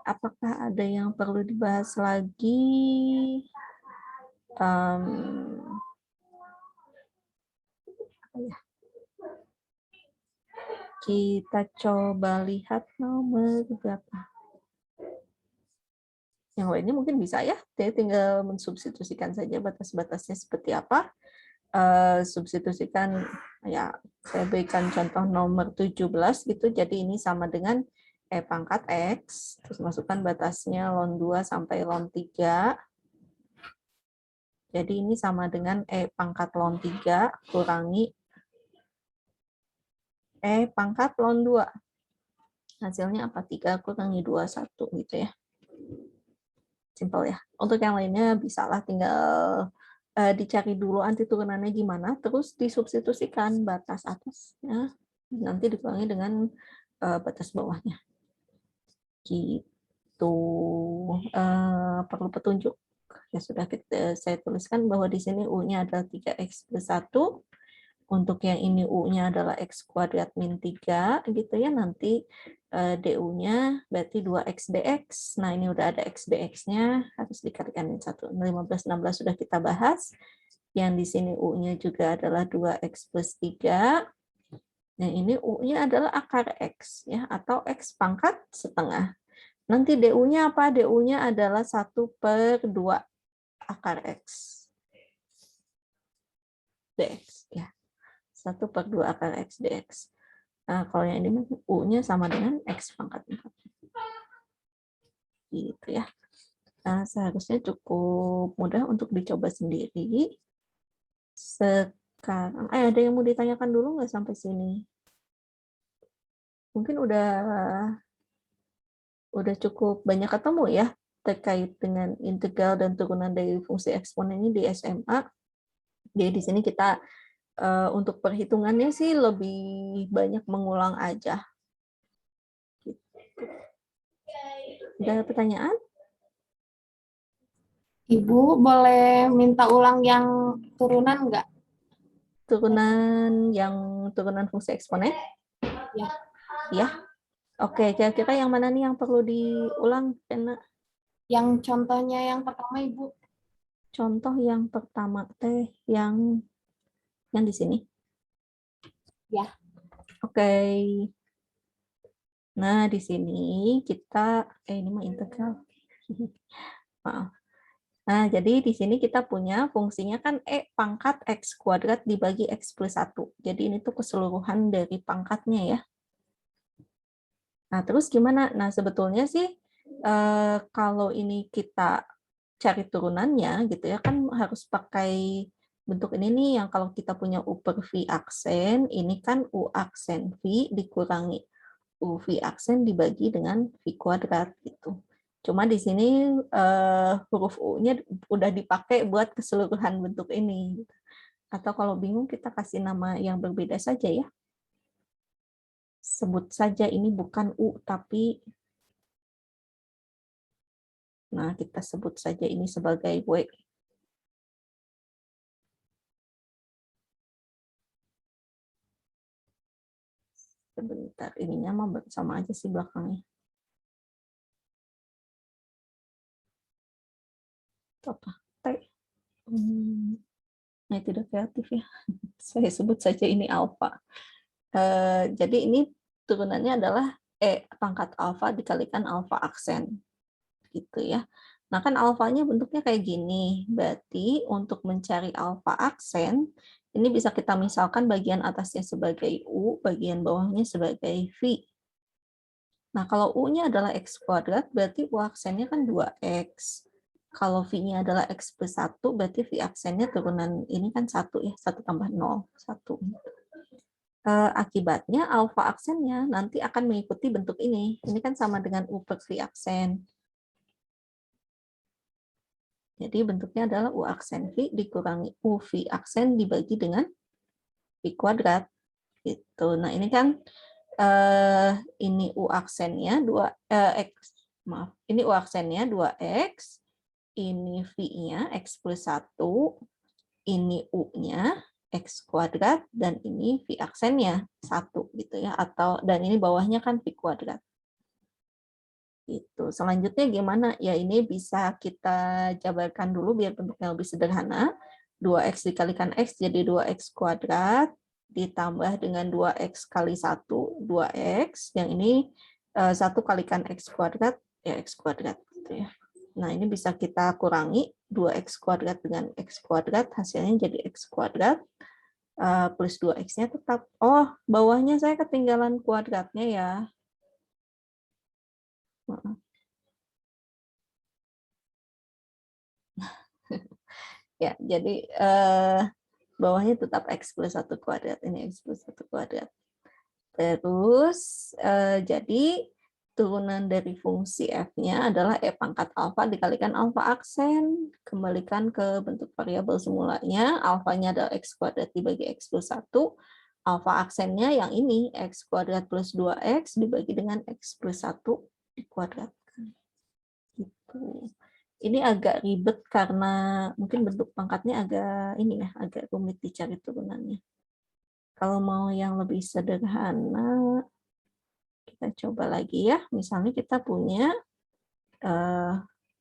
A: Apakah ada yang perlu dibahas lagi? Kita coba lihat nomor berapa. Yang lainnya mungkin bisa ya, tinggal mensubstitusikan saja batas-batasnya seperti apa. Substitusikan, ya saya berikan contoh nomor 17 gitu, jadi ini sama dengan pangkat X, terus masukkan batasnya ln 2 sampai ln 3. Jadi ini sama dengan pangkat ln 3 kurangi pangkat ln 2. Hasilnya apa? 3 kurangi 2, 1 gitu ya. Simpel ya. Untuk yang lainnya bisalah tinggal dicari dulu anti turunannya gimana, terus disubstitusikan batas atasnya, nanti dikurangi dengan batas bawahnya. Gitu. Perlu petunjuk. Ya sudah saya tuliskan bahwa di sini U-nya adalah 3X plus 1. Untuk yang ini U-nya adalah X kuadrat min 3, gitu ya. Nanti DU-nya berarti 2X dx. Nah, ini udah ada X dx-nya, harus dikalikan min 1. 15, 16 sudah kita bahas. Yang di sini U-nya juga adalah 2X plus 3. Yang ini U-nya adalah akar X, ya, atau X pangkat setengah. Nanti DU-nya apa? DU-nya adalah 1/2 akar X. dx, ya. 1/2 akar X dx. Nah, kalau yang ini U-nya sama dengan X pangkat 4. Gitu ya. Nah, seharusnya cukup mudah untuk dicoba sendiri. Sekarang, ada yang mau ditanyakan dulu nggak sampai sini? Mungkin udah cukup banyak ketemu ya terkait dengan integral dan turunan dari fungsi eksponen ini di SMA. Jadi di sini kita untuk perhitungannya sih lebih banyak mengulang aja. Ada pertanyaan?
C: Ibu boleh minta ulang yang turunan nggak?
A: Turunan fungsi eksponen?
C: Ya.
A: Ya. Oke, kira-kira yang mana nih yang perlu diulang, Pena?
C: Yang contohnya yang pertama, Ibu.
A: Contoh yang pertama teh yang di sini.
C: Ya.
A: Oke. Nah, di sini kita ini mah integral. Maaf. Nah, jadi di sini kita punya fungsinya kan pangkat X kuadrat dibagi X plus 1. Jadi ini tuh keseluruhan dari pangkatnya ya. Nah, terus gimana? Nah, sebetulnya sih kalau ini kita cari turunannya gitu ya, kan harus pakai bentuk ini nih, yang kalau kita punya U per V aksen, ini kan U aksen V dikurangi U V aksen dibagi dengan V kuadrat gitu. Cuma di sini huruf U-nya udah dipakai buat keseluruhan bentuk ini. Atau kalau bingung kita kasih nama yang berbeda saja ya. Sebut saja ini bukan U tapi kita sebut saja ini sebagai W. Sebentar, ininya mah sama aja sih belakangnya. Itu apa? T. Nah, tidak kreatif ya. Saya sebut saja ini alfa. Jadi ini turunannya adalah pangkat alfa dikalikan alfa aksen. Gitu ya. Nah, kan alfanya bentuknya kayak gini. Berarti untuk mencari alfa aksen, Ini bisa kita misalkan bagian atasnya sebagai U, bagian bawahnya sebagai V. Nah, kalau U-nya adalah X kuadrat, berarti U aksennya kan 2X. Kalau V-nya adalah X plus 1, berarti V aksennya turunan ini kan 1 ya, 1 tambah 0, 1. Akibatnya alfa aksennya nanti akan mengikuti bentuk ini. Ini kan sama dengan U per V aksen. Jadi bentuknya adalah U aksen V dikurangi U V aksen dibagi dengan V kuadrat. Gitu. Nah ini kan ini U aksennya 2X. Maaf, ini U aksennya 2X. Ini V-nya X plus 1. Ini U-nya X kuadrat dan ini V aksennya 1 gitu ya, atau dan ini bawahnya kan V kuadrat. Gitu. Selanjutnya gimana? Ya ini bisa kita jabarkan dulu biar bentuknya lebih sederhana. 2X dikalikan X jadi 2X kuadrat ditambah dengan 2X kali 1, 2X. Yang ini 1 kalikan X kuadrat ya X kuadrat gitu ya. Nah, ini bisa kita kurangi 2X kuadrat dengan X kuadrat, hasilnya jadi X kuadrat. Plus 2X-nya tetap. Oh, bawahnya saya ketinggalan kuadratnya ya. Ya, jadi bawahnya tetap X plus 1 kuadrat. Ini X plus 1 kuadrat. Terus, jadi turunan dari fungsi F-nya adalah E pangkat alfa dikalikan alfa aksen. Kembalikan ke bentuk variabel semulanya. Alfanya adalah X kuadrat dibagi X plus 1. Alfa aksennya yang ini, X kuadrat plus 2X dibagi dengan X plus 1 dikuadratkan. Gitu. Ini agak ribet karena mungkin bentuk pangkatnya agak ini ya, agak rumit dicari turunannya. Kalau mau yang lebih sederhana, kita coba lagi ya. Misalnya kita punya,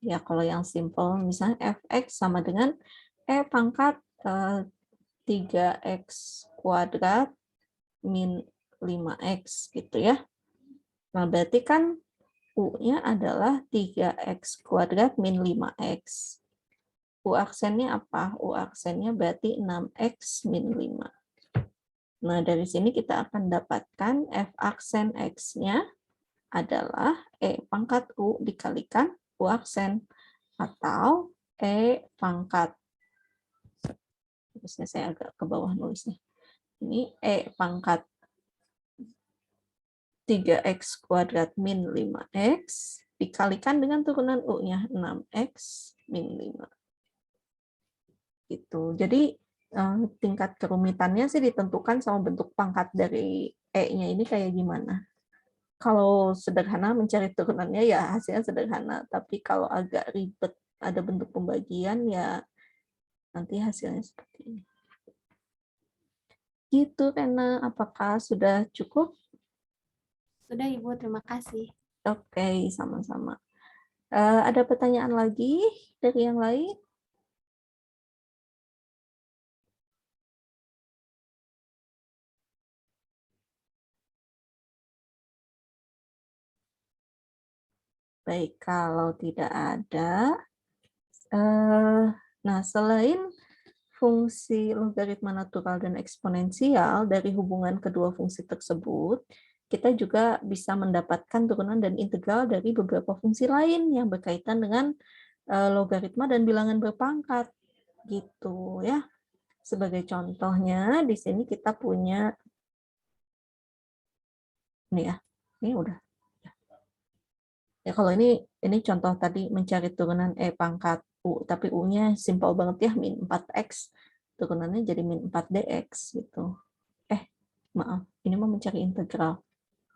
A: ya kalau yang simple, misalnya fx sama dengan E pangkat 3x kuadrat min 5x gitu ya. Nah berarti kan U-nya adalah 3x kuadrat min 5x. U aksennya apa? U aksennya berarti 6x min 5. Nah, dari sini kita akan dapatkan F aksen X-nya adalah E pangkat U dikalikan U aksen. Atau E pangkat, terusnya saya agak ke bawah nulisnya. Ini E pangkat 3x kuadrat min 5x dikalikan dengan turunan U-nya 6x min 5. Gitu. Jadi tingkat kerumitannya sih ditentukan sama bentuk pangkat dari E-nya ini kayak gimana. Kalau sederhana mencari turunannya ya hasilnya sederhana, tapi kalau agak ribet ada bentuk pembagian ya nanti hasilnya seperti ini. Gitu Rena, apakah sudah cukup?
C: Sudah Ibu, terima kasih.
A: Oke, sama-sama. Ada pertanyaan lagi dari yang lain? Baik, kalau tidak ada, nah selain fungsi logaritma natural dan eksponensial dari hubungan kedua fungsi tersebut, kita juga bisa mendapatkan turunan dan integral dari beberapa fungsi lain yang berkaitan dengan logaritma dan bilangan berpangkat, gitu ya. Sebagai contohnya, di sini kita punya, ini ya, ini udah. Ya kalau ini contoh tadi mencari turunan E pangkat U, tapi U-nya simpel banget ya, min 4X. Turunannya jadi min 4DX gitu. Maaf, ini mau mencari integral.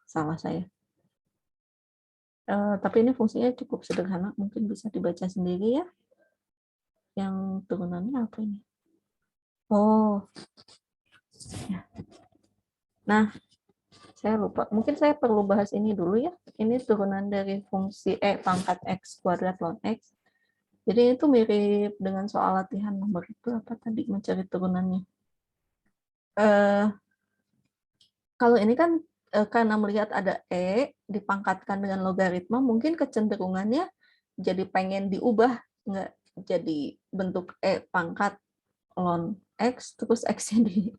A: Salah saya. Tapi ini fungsinya cukup sederhana, mungkin bisa dibaca sendiri ya. Yang turunannya apa ini? Oh, ya. Nah, saya lupa. Mungkin saya perlu bahas ini dulu ya. Ini turunan dari fungsi E pangkat X kuadrat ln X. Jadi itu mirip dengan soal latihan nomor itu apa tadi mencari turunannya. Kalau ini kan karena melihat ada E dipangkatkan dengan logaritma, mungkin kecenderungannya jadi pengen diubah, nggak jadi bentuk E pangkat ln X, terus X-nya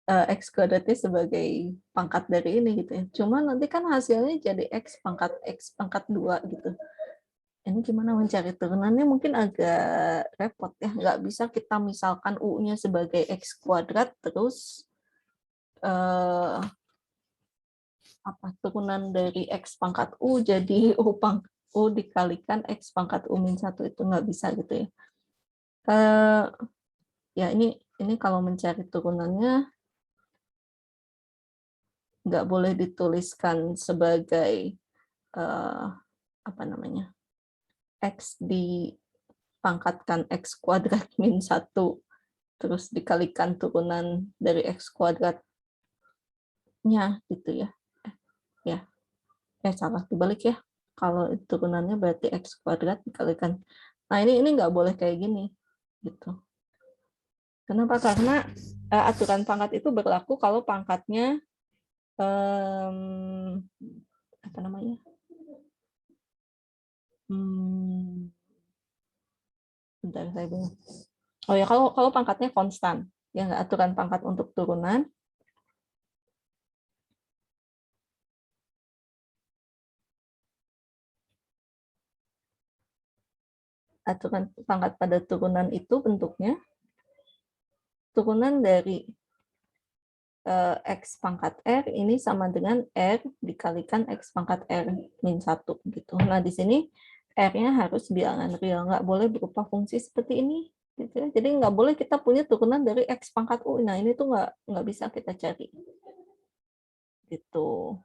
A: X kuadratnya sebagai pangkat dari ini gitu ya. Cuma nanti kan hasilnya jadi X pangkat 2 gitu. Ini gimana mencari turunannya mungkin agak repot ya. Nggak bisa kita misalkan U-nya sebagai X kuadrat, terus turunan dari X pangkat U jadi U dikalikan X pangkat U-1 itu nggak bisa gitu ya. Ya ini kalau mencari turunannya nggak boleh dituliskan sebagai apa namanya, X dipangkatkan X kuadrat min 1 terus dikalikan turunan dari X kuadratnya gitu ya. Salah, dibalik ya. Kalau turunannya berarti X kuadrat dikalikan. Nah ini nggak boleh kayak gini gitu. Kenapa? Karena aturan pangkat itu berlaku kalau pangkatnya apa namanya? Bentar, saya bingung. Oh ya, kalau pangkatnya konstan, ya nggak, aturan pangkat untuk turunan aturan pangkat pada turunan itu bentuknya turunan dari X pangkat R ini sama dengan R dikalikan X pangkat R min 1 gitu. Nah di sini R-nya harus bilangan real, nggak boleh berupa fungsi seperti ini gitu ya. Jadi nggak boleh kita punya turunan dari X pangkat U. Nah ini tuh nggak bisa kita cari gitu.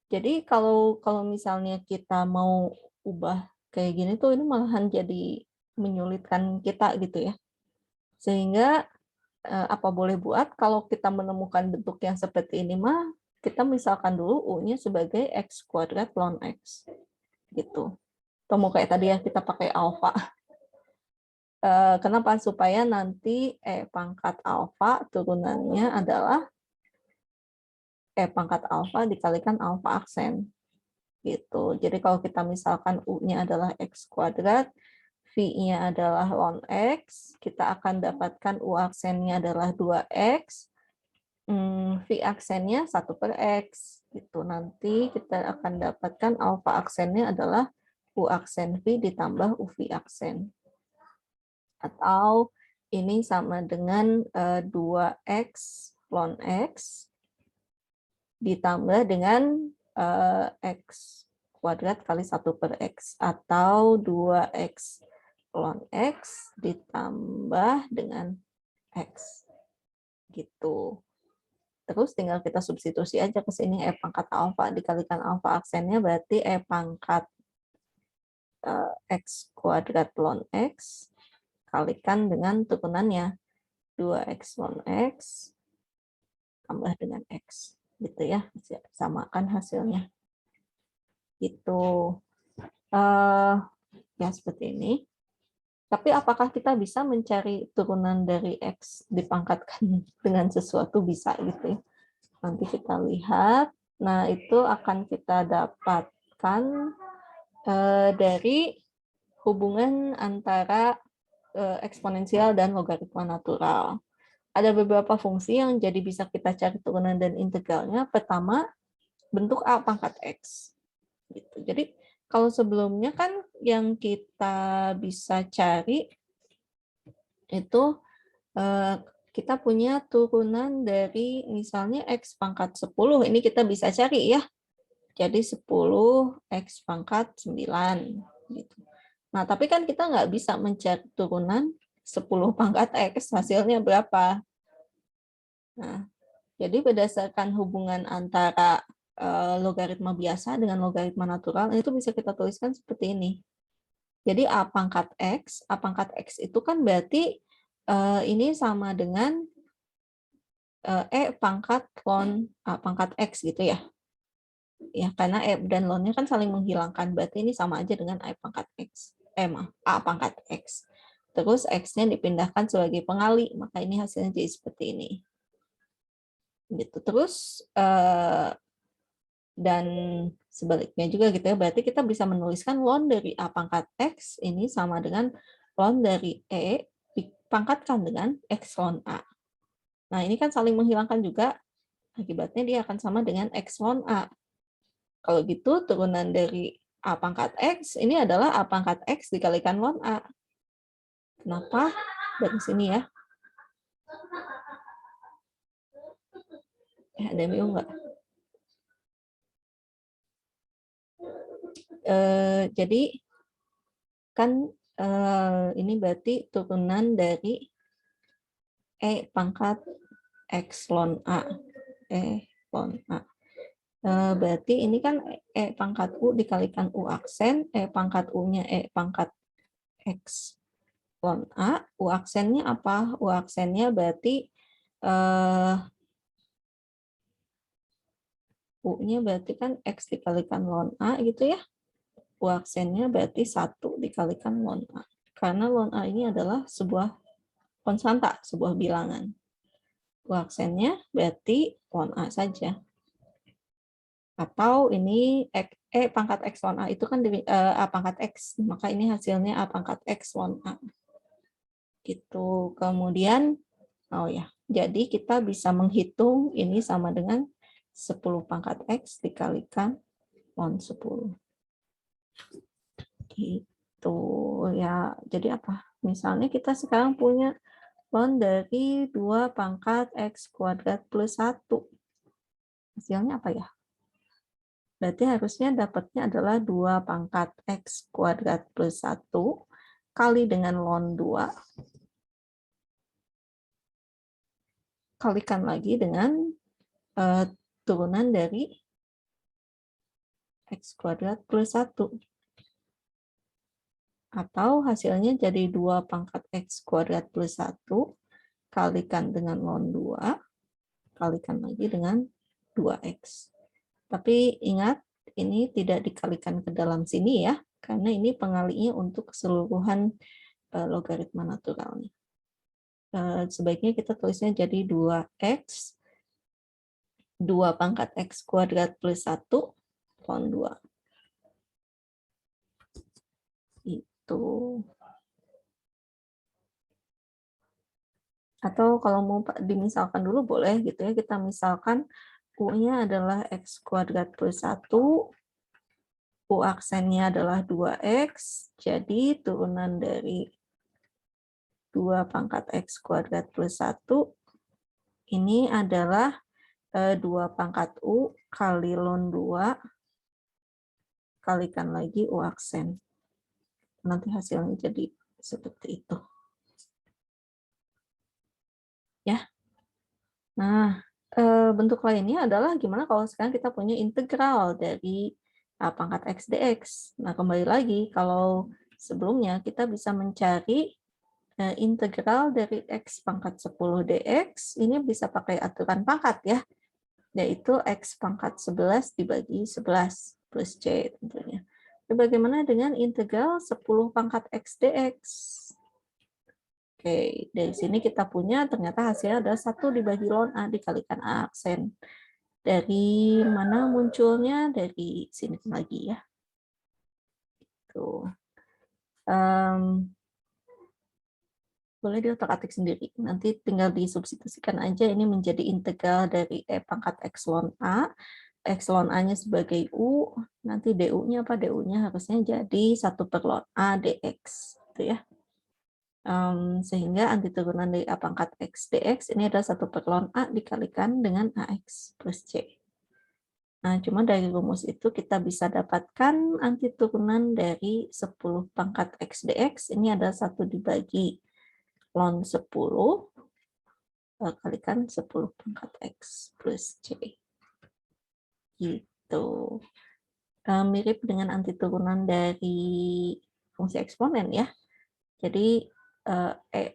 A: Jadi kalau misalnya kita mau ubah kayak gini tuh ini malahan jadi menyulitkan kita gitu ya. Sehingga apa boleh buat kalau kita menemukan bentuk yang seperti ini mah kita misalkan dulu U-nya sebagai X kuadrat ln X gitu. Atau mau kayak tadi ya kita pakai alfa. Kenapa? Supaya nanti E pangkat alfa turunannya adalah E pangkat alfa dikalikan alfa aksen gitu. Jadi kalau kita misalkan U-nya adalah X kuadrat, V-nya adalah ln X, kita akan dapatkan U aksennya adalah 2X, V aksennya 1/X. Gitu. Nanti kita akan dapatkan alfa aksennya adalah U aksen V ditambah UV aksen. Atau ini sama dengan 2X ln X ditambah dengan X kuadrat kali 1/X. Atau 2X ln X ditambah dengan X gitu. Terus tinggal kita substitusi aja ke sini E pangkat alfa dikalikan alfa aksennya berarti E pangkat X kuadrat ln X kalikan dengan turunannya 2X ln X tambah dengan X gitu ya, samakan hasilnya gitu. Ya seperti ini. Tapi apakah kita bisa mencari turunan dari X dipangkatkan dengan sesuatu? Bisa gitu ya. Nanti kita lihat. Nah, itu akan kita dapatkan dari hubungan antara eksponensial dan logaritma natural. Ada beberapa fungsi yang jadi bisa kita cari turunan dan integralnya. Pertama, bentuk A pangkat X. Gitu. Jadi, kalau sebelumnya kan yang kita bisa cari itu kita punya turunan dari misalnya X pangkat 10, ini kita bisa cari ya. Jadi 10 X pangkat 9. Gitu. Nah, tapi kan kita nggak bisa mencari turunan 10 pangkat X, hasilnya berapa. Nah, jadi berdasarkan hubungan antara logaritma biasa dengan logaritma natural, itu bisa kita tuliskan seperti ini. Jadi A pangkat X itu kan berarti ini sama dengan E pangkat ln A pangkat X gitu ya. Ya, karena E dan ln-nya kan saling menghilangkan, berarti ini sama aja dengan A pangkat X. Terus X-nya dipindahkan sebagai pengali, maka ini hasilnya jadi seperti ini. Gitu. Terus dan sebaliknya juga gitu ya, berarti kita bisa menuliskan ln dari A pangkat X ini sama dengan ln dari E pangkatkan dengan X ln A. Nah, ini kan saling menghilangkan juga, akibatnya dia akan sama dengan X ln A. Kalau gitu, turunan dari A pangkat X, ini adalah A pangkat X dikalikan ln A. Kenapa? Dari sini ya. Ada yang bingung nggak? Jadi, kan ini berarti turunan dari E pangkat X ln A. E ln A. Berarti ini kan E pangkat U dikalikan U aksen, E pangkat U-nya E pangkat X ln A, U aksennya apa? U aksennya berarti U-nya berarti kan X dikalikan ln A gitu ya. U aksennya berarti 1 dikalikan ln A. Karena ln A ini adalah sebuah konstanta, sebuah bilangan. U aksennya berarti ln A saja. Atau ini E pangkat X ln A itu kan A pangkat X, maka ini hasilnya A pangkat X ln A. Gitu. Kemudian, oh ya, jadi kita bisa menghitung ini sama dengan 10 pangkat X dikalikan ln 10. Gitu ya. Jadi apa? Misalnya kita sekarang punya ln dari 2 pangkat X kuadrat plus 1. Hasilnya apa ya? Berarti harusnya dapatnya adalah 2 pangkat X kuadrat plus 1 kali dengan ln 2. Kalikan lagi dengan turunan dari X kuadrat plus 1. Atau hasilnya jadi 2 pangkat X kuadrat plus 1 kalikan dengan ln 2, kalikan lagi dengan 2X. Tapi ingat, ini tidak dikalikan ke dalam sini ya, karena ini pengalinya untuk keseluruhan logaritma naturalnya. Sebaiknya kita tulisnya jadi 2X, 2 pangkat X kuadrat plus 1, ln 2. Itu. Atau kalau mau dimisalkan dulu boleh gitu ya, kita misalkan U-nya adalah X kuadrat plus 1, U aksennya adalah 2X, jadi turunan dari 2 pangkat X kuadrat plus 1, ini adalah 2 pangkat U kali ln 2, kalikan lagi U aksen. Nanti hasilnya jadi seperti itu. Ya. Nah, bentuk lainnya adalah gimana kalau sekarang kita punya integral dari A pangkat X dx. Nah, kembali lagi, kalau sebelumnya kita bisa mencari integral dari X pangkat 10 dx, ini bisa pakai aturan pangkat ya, yaitu X pangkat 11 dibagi 11 plus C tentunya. Jadi bagaimana dengan integral 10 pangkat X dx? Oke, dari sini kita punya ternyata hasilnya adalah 1 dibagi ln A dikalikan A aksen. Dari mana munculnya? Dari sini lagi ya. Tuh. Boleh diotak-atik sendiri. Nanti tinggal disubstitusikan aja ini menjadi integral dari E pangkat X ln A. X ln A-nya sebagai U. Nanti DU-nya apa? DU-nya harusnya jadi 1 per ln A dx. Gitu ya. Sehingga antiturunan dari A pangkat X dx ini adalah 1 per ln A dikalikan dengan AX plus C. Nah, cuma dari rumus itu kita bisa dapatkan antiturunan dari 10 pangkat X dx. Ini adalah 1 dibagi ln 10 kalikan 10 pangkat X plus C. Gitu. Mirip dengan antiturunan dari fungsi eksponen ya. Jadi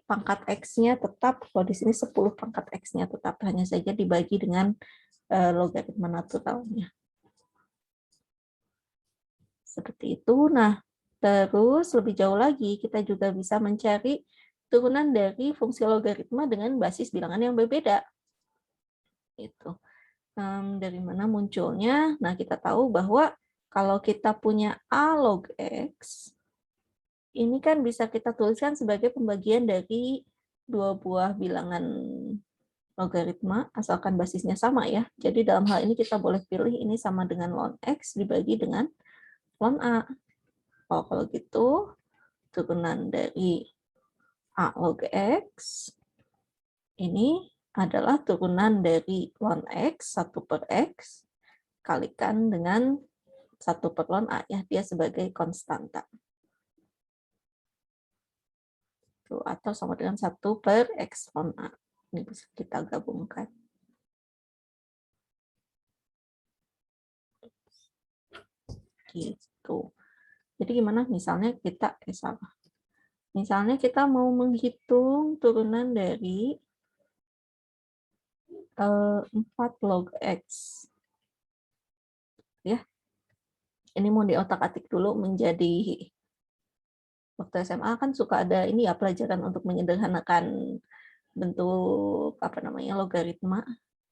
A: pangkat X-nya tetap, kalau di sini 10 pangkat X-nya tetap, hanya saja dibagi dengan logaritma naturalnya. Seperti itu. Nah, terus lebih jauh lagi, kita juga bisa mencari turunan dari fungsi logaritma dengan basis bilangan yang berbeda. Itu. Dari mana munculnya? Nah, kita tahu bahwa kalau kita punya A log X, ini kan bisa kita tuliskan sebagai pembagian dari dua buah bilangan logaritma asalkan basisnya sama ya. Jadi dalam hal ini kita boleh pilih ini sama dengan ln X dibagi dengan ln A. Oh, kalau gitu turunan dari A log X ini adalah turunan dari ln X 1/X kalikan dengan 1/ln A ya, dia sebagai konstanta. Atau sama dengan 1/X ln A. Ini bisa kita gabungkan. Gitu. Jadi gimana misalnya kita salah. Misalnya kita mau menghitung turunan dari 4 log X. Ya. Ini mau diotak-atik dulu menjadi waktu SMA kan suka ada ini ya pelajaran untuk menyederhanakan bentuk apa namanya logaritma.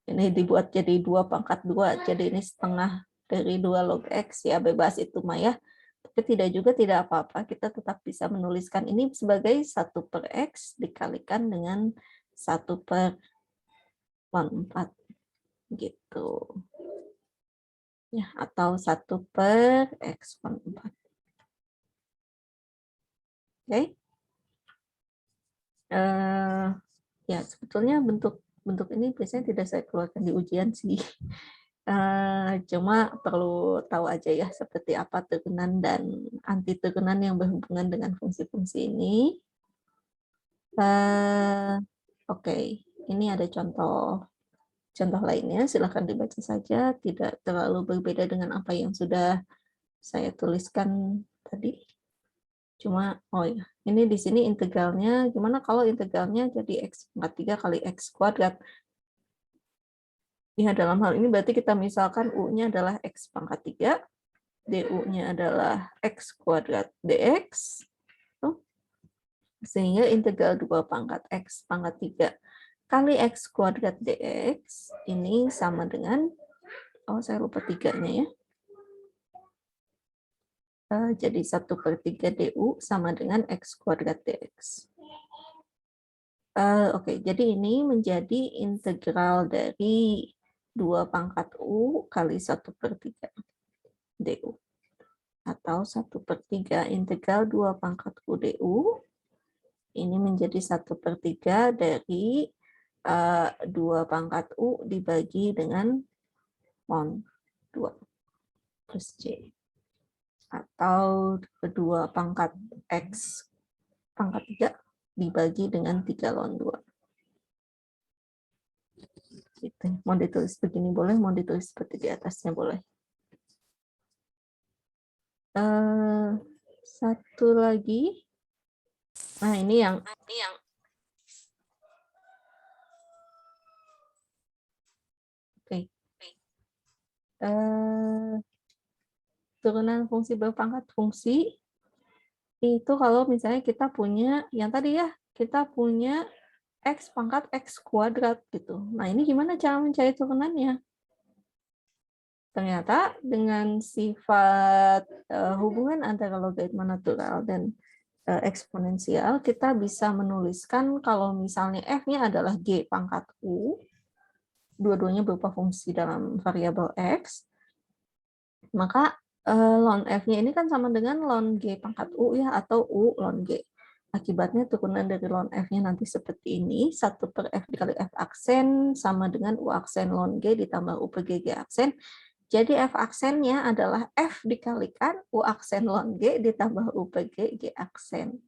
A: Ini dibuat jadi 2/2, jadi ini setengah dari 2 log X ya, bebas itu mah ya. Tapi tidak apa-apa, kita tetap bisa menuliskan ini sebagai 1/X dikalikan dengan 1/4 gitu. Ya, atau 1/X/4. Oke. Ya, sebetulnya bentuk ini biasanya tidak saya keluarkan di ujian sih. Cuma perlu tahu aja ya seperti apa turunan dan anti turunan yang berhubungan dengan fungsi-fungsi ini. Oke, ini ada contoh lainnya, silahkan dibaca saja, tidak terlalu berbeda dengan apa yang sudah saya tuliskan tadi. Cuma, oh ya, ini di sini integralnya, gimana kalau integralnya jadi X/3 kali X kuadrat? Ya, dalam hal ini berarti kita misalkan U-nya adalah X/3, DU-nya adalah X kuadrat DX, sehingga integral 2/X/3 kali X kuadrat DX ini sama dengan, oh saya lupa 3-nya ya, jadi 1/3 DU sama dengan X kuadrat DX. Oke, jadi ini menjadi integral dari 2/U kali 1/3 DU. Atau 1/3 integral 2/U DU. Ini menjadi 1/3 dari 2/U dibagi dengan ln 2 plus J. Atau 2/X/3 dibagi dengan 3 ln 2. Gitu. Mau ditulis begini boleh, mau ditulis seperti di atasnya boleh. Satu lagi. Nah, ini yang oke. Turunan fungsi berpangkat fungsi itu kalau misalnya kita punya yang tadi ya, kita punya X pangkat X kuadrat gitu. Nah, ini gimana cara mencari turunannya? Ternyata dengan sifat hubungan antara logaritma natural dan eksponensial, kita bisa menuliskan kalau misalnya F-nya adalah G pangkat U, dua-duanya berupa fungsi dalam variabel X, maka ln F-nya ini kan sama dengan ln G pangkat U ya, atau U ln G. Akibatnya turunan dari ln F-nya nanti seperti ini, 1/F dikali F aksen sama dengan U aksen ln G ditambah U per G aksen. Jadi F aksennya adalah F dikalikan U aksen ln G ditambah U per G aksen.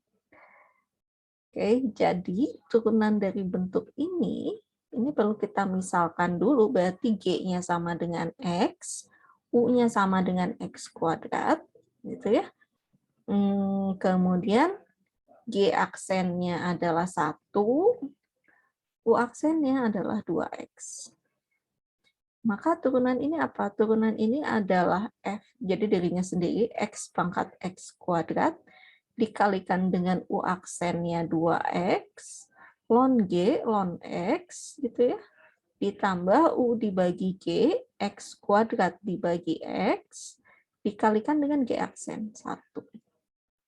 A: Oke, jadi turunan dari bentuk ini perlu kita misalkan dulu, berarti G-nya sama dengan X, U-nya sama dengan X kuadrat, gitu ya. Kemudian G aksennya adalah 1, U aksennya adalah 2X. Maka turunan ini apa? Turunan ini adalah F, jadi dirinya sendiri X pangkat X kuadrat, dikalikan dengan U aksennya 2X, ln G, ln X, gitu ya, ditambah U dibagi G, X kuadrat dibagi X, dikalikan dengan G aksen 1.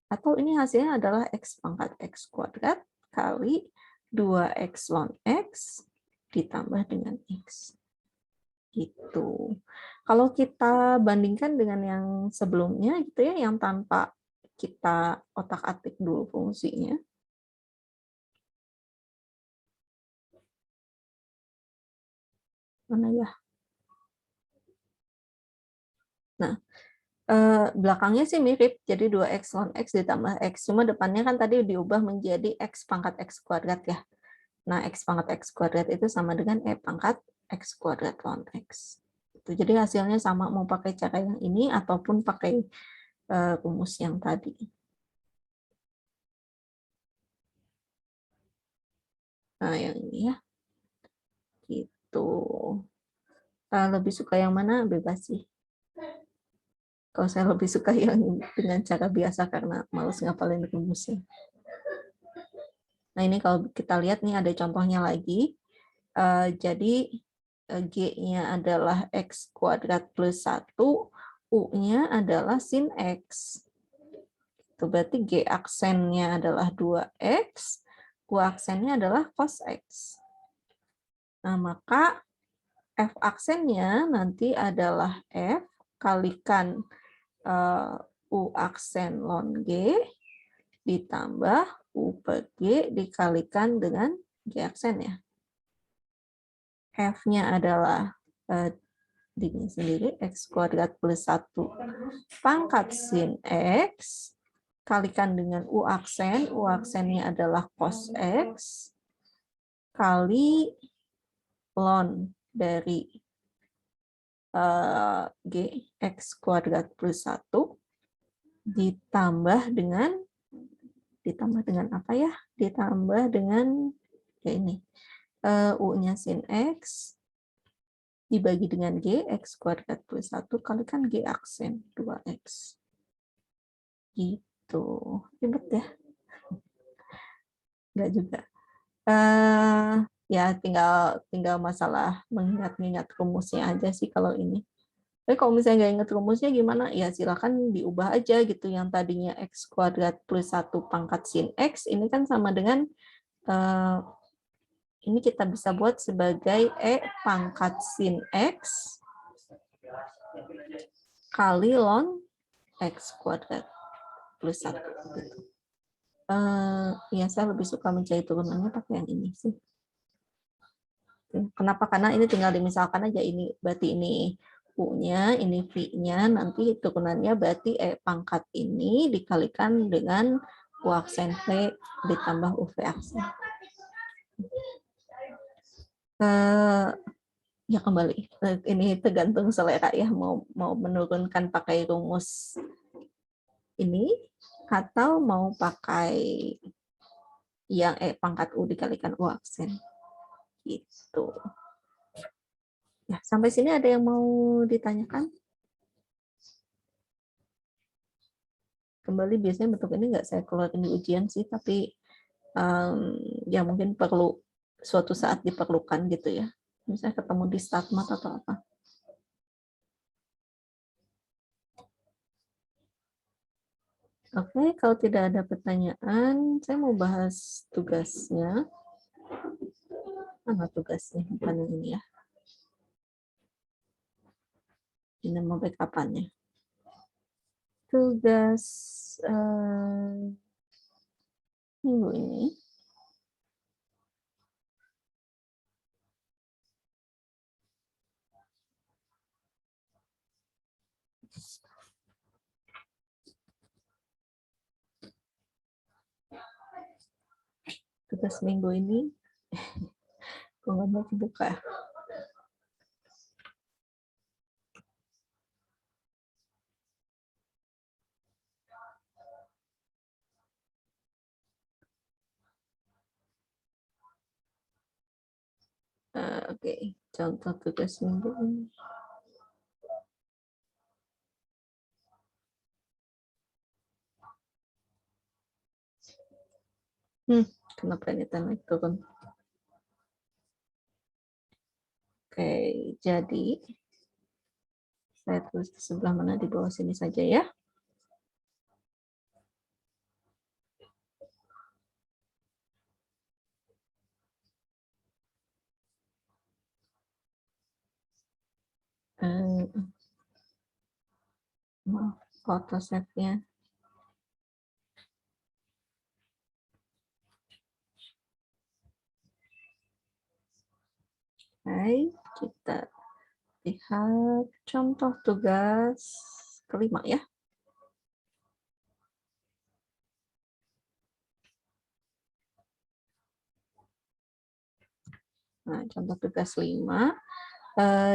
A: Atau ini hasilnya adalah X pangkat X kuadrat kali 2x ln x ditambah dengan x. Gitu. Kalau kita bandingkan dengan yang sebelumnya gitu ya, yang tanpa kita otak-atik dulu fungsinya. Mana ya? Nah, belakangnya sih mirip, jadi 2x ln x ditambah x. Cuma depannya kan tadi diubah menjadi x pangkat x kuadrat ya. Nah, x pangkat x kuadrat itu sama dengan e pangkat x kuadrat ln x. Jadi hasilnya sama, mau pakai cara yang ini ataupun pakai rumus yang tadi. Nah, yang ini ya. Gitu. Lebih suka yang mana? Bebas sih. Kalau saya lebih suka yang dengan cara biasa karena males ngapalin rumusnya. Nah, ini kalau kita lihat nih ada contohnya lagi. Jadi G-nya adalah X kuadrat plus 1, U-nya adalah sin X. Itu berarti G aksennya adalah 2X, U aksennya adalah cos X. Nah, maka F aksennya nanti adalah F kalikan U aksen ln G ditambah U per G dikalikan dengan G aksen ya. F-nya adalah ini sendiri, X kuadrat plus 1 pangkat sin X, kalikan dengan U aksennya adalah cos X, kali ln dari G, X kuadrat plus 1, ditambah dengan apa ya? Ditambah dengan ya ini, U-nya sin X, dibagi dengan G, X kuadrat plus 1, kalikan G aksen 2X. Gitu. Ribet ya? Enggak juga. Ya, tinggal masalah mengingat-ingat rumusnya aja sih kalau ini. Tapi kalau misalnya nggak ingat rumusnya gimana? Ya silakan diubah aja gitu. Yang tadinya X kuadrat plus 1 pangkat sin X, ini kan sama dengan ini kita bisa buat sebagai E pangkat sin X kali ln X kuadrat plus 1. Gitu. Ya, saya lebih suka mencari turunannya pakai yang ini sih. Kenapa? Karena ini tinggal dimisalkan aja. Ini berarti ini U-nya, ini V-nya, nanti turunannya berarti E pangkat ini dikalikan dengan U aksen V ditambah UV aksen. Ya kembali, ini tergantung selera ya, mau menurunkan pakai rumus ini atau mau pakai yang E pangkat U dikalikan U aksen gitu. Ya, sampai sini ada yang mau ditanyakan? Kembali biasanya bentuk ini nggak saya keluarin di ujian sih, tapi ya mungkin perlu suatu saat diperlukan gitu ya. Misalnya ketemu di StatMat atau apa. Oke, kalau tidak ada pertanyaan, saya mau bahas tugasnya. Mana tugasnya? Bukan yang ini ya. Ini mau backup-annya. Tugas minggu ini. Tugas minggu ini. Kok nggak mau dibuka? Oke, contoh tugas minggu ini. Kenapa ini naik turun? Oke, jadi saya tulis di sebelah mana, di bawah sini saja ya. Foto setnya. Baik, kita lihat contoh tugas kelima ya. Nah, contoh tugas 5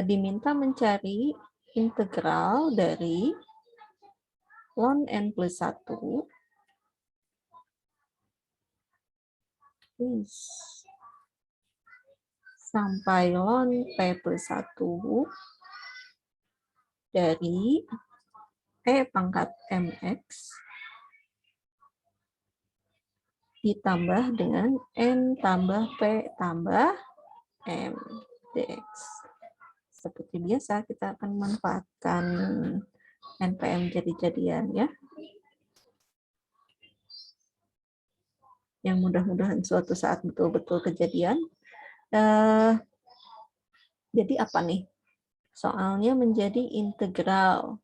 A: diminta mencari integral dari ln n plus 1 sampai ln p plus 1 dari e pangkat mx ditambah dengan n tambah p tambah m dx. Seperti biasa, kita akan memanfaatkan NPM jadi-jadian ya. Yang mudah-mudahan suatu saat betul-betul kejadian. Jadi apa nih? Soalnya menjadi integral.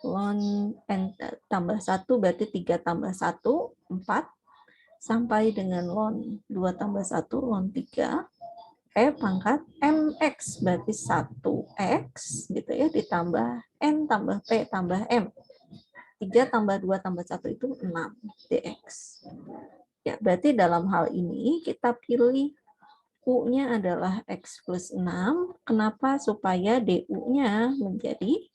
A: Ln n tambah 1 berarti 3 tambah 1, 4. Sampai dengan ln 2 tambah 1, ln 3. E pangkat mx berarti 1x gitu ya, ditambah n tambah p tambah m. 3 tambah 2 tambah 1 itu 6 dx. Ya, berarti dalam hal ini kita pilih u-nya adalah x plus 6. Kenapa? Supaya du-nya menjadi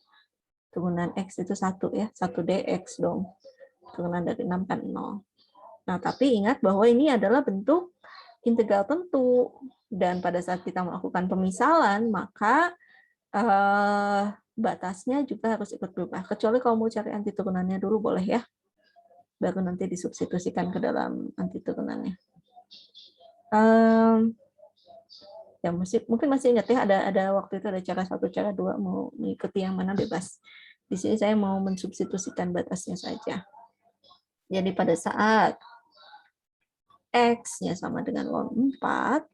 A: turunan x itu 1 ya, 1 dx dong. Turunan dari 6 kan 0. Nah, tapi ingat bahwa ini adalah bentuk integral tentu. Dan pada saat kita melakukan pemisalan, maka batasnya juga harus ikut berubah. Kecuali kalau mau cari anti turunannya dulu boleh ya. Baru nanti disubstitusikan ke dalam anti turunannya. Ya mungkin masih ingat ya, ada waktu itu ada cara 1, cara 2, mau mengikuti yang mana bebas. Di sini saya mau mensubstitusikan batasnya saja. Jadi pada saat X-nya sama dengan ln 4,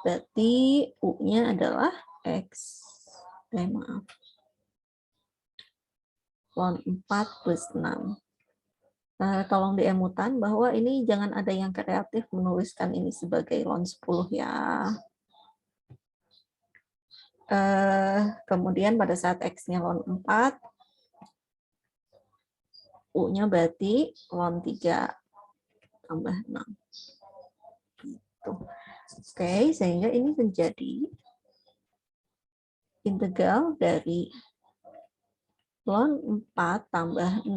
A: berarti U-nya adalah X. Maaf. Ln 4 plus 6. Tolong diemutan bahwa ini jangan ada yang kreatif menuliskan ini sebagai ln 10 ya. Kemudian pada saat X-nya ln 4, U-nya berarti ln 3 tambah 6. Gitu. Oke, sehingga ini menjadi integral dari ln 4 tambah 6,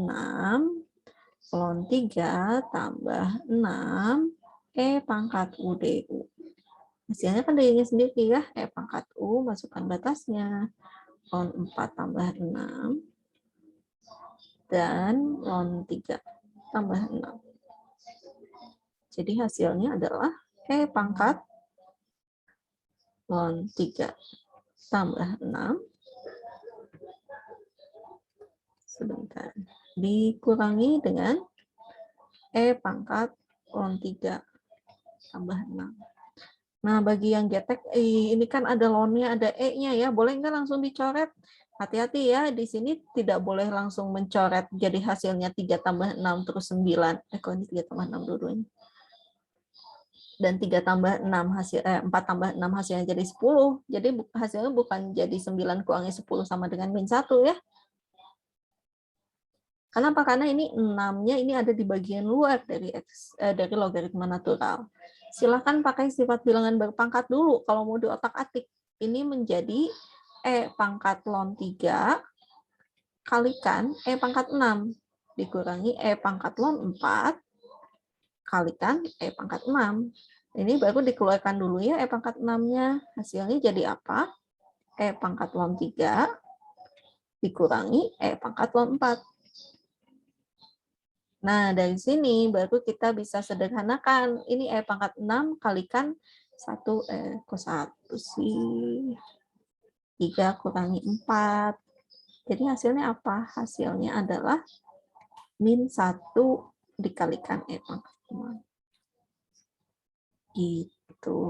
A: ln 3 tambah 6, E pangkat U DU. Hasilnya kan dirinya sendiri ya, E pangkat U, masukkan batasnya, ln 4 tambah 6, dan ln 3 tambah 6. Jadi hasilnya adalah E pangkat ln 3 tambah 6, sebentar, dikurangi dengan E pangkat ln 3 tambah 6. Nah, bagi yang getek, ini kan ada ln-nya, ada E-nya ya, boleh nggak langsung dicoret? Hati-hati ya, di sini tidak boleh langsung mencoret, jadi hasilnya 3 tambah 6 terus 9. Kok ini 3 tambah 6 dua-duanya? Dan 3 tambah 6 hasil 4 tambah 6 hasilnya jadi 10. Jadi hasilnya bukan jadi 9 kurangi 10 sama dengan min 1 ya. Kenapa? Karena ini 6-nya ini ada di bagian luar dari logaritma natural. Silahkan pakai sifat bilangan berpangkat dulu kalau mau diotak-atik. Ini menjadi E pangkat ln 3 kalikan E pangkat 6 dikurangi E pangkat ln 4 kalikan E pangkat 6. Ini baru dikeluarkan dulu ya E pangkat 6-nya. Hasilnya jadi apa? E pangkat ln 3 dikurangi E pangkat ln 4. Nah, dari sini baru kita bisa sederhanakan. Ini E pangkat 6 kalikan 1, kok 1 sih? 3 kurangi 4. Jadi hasilnya apa? Hasilnya adalah min 1 dikalikan E pangkat 6. Gitu.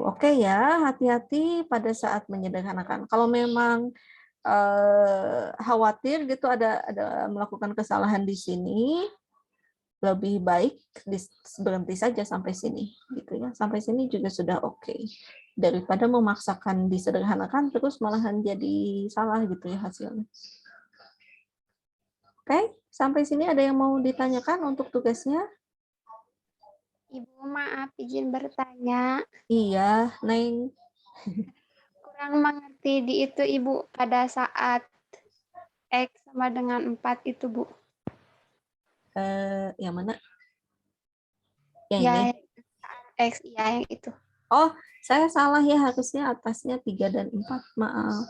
A: Oke ya, hati-hati pada saat menyederhanakan. Kalau memang khawatir gitu ada melakukan kesalahan di sini, lebih baik berhenti saja sampai sini gitu ya. Sampai sini juga sudah oke. Daripada memaksakan disederhanakan terus malahan jadi salah gitu ya hasilnya. Oke, sampai sini ada yang mau ditanyakan untuk tugasnya?
C: Ibu, maaf izin bertanya.
A: Iya, Neng.
C: Kurang mengerti di itu Ibu pada saat X sama dengan 4 itu Bu.
A: Yang mana? Yang
C: Ya,
A: ini?
C: X, ya yang itu.
A: Oh, saya salah ya, harusnya atasnya 3 dan 4. Maaf.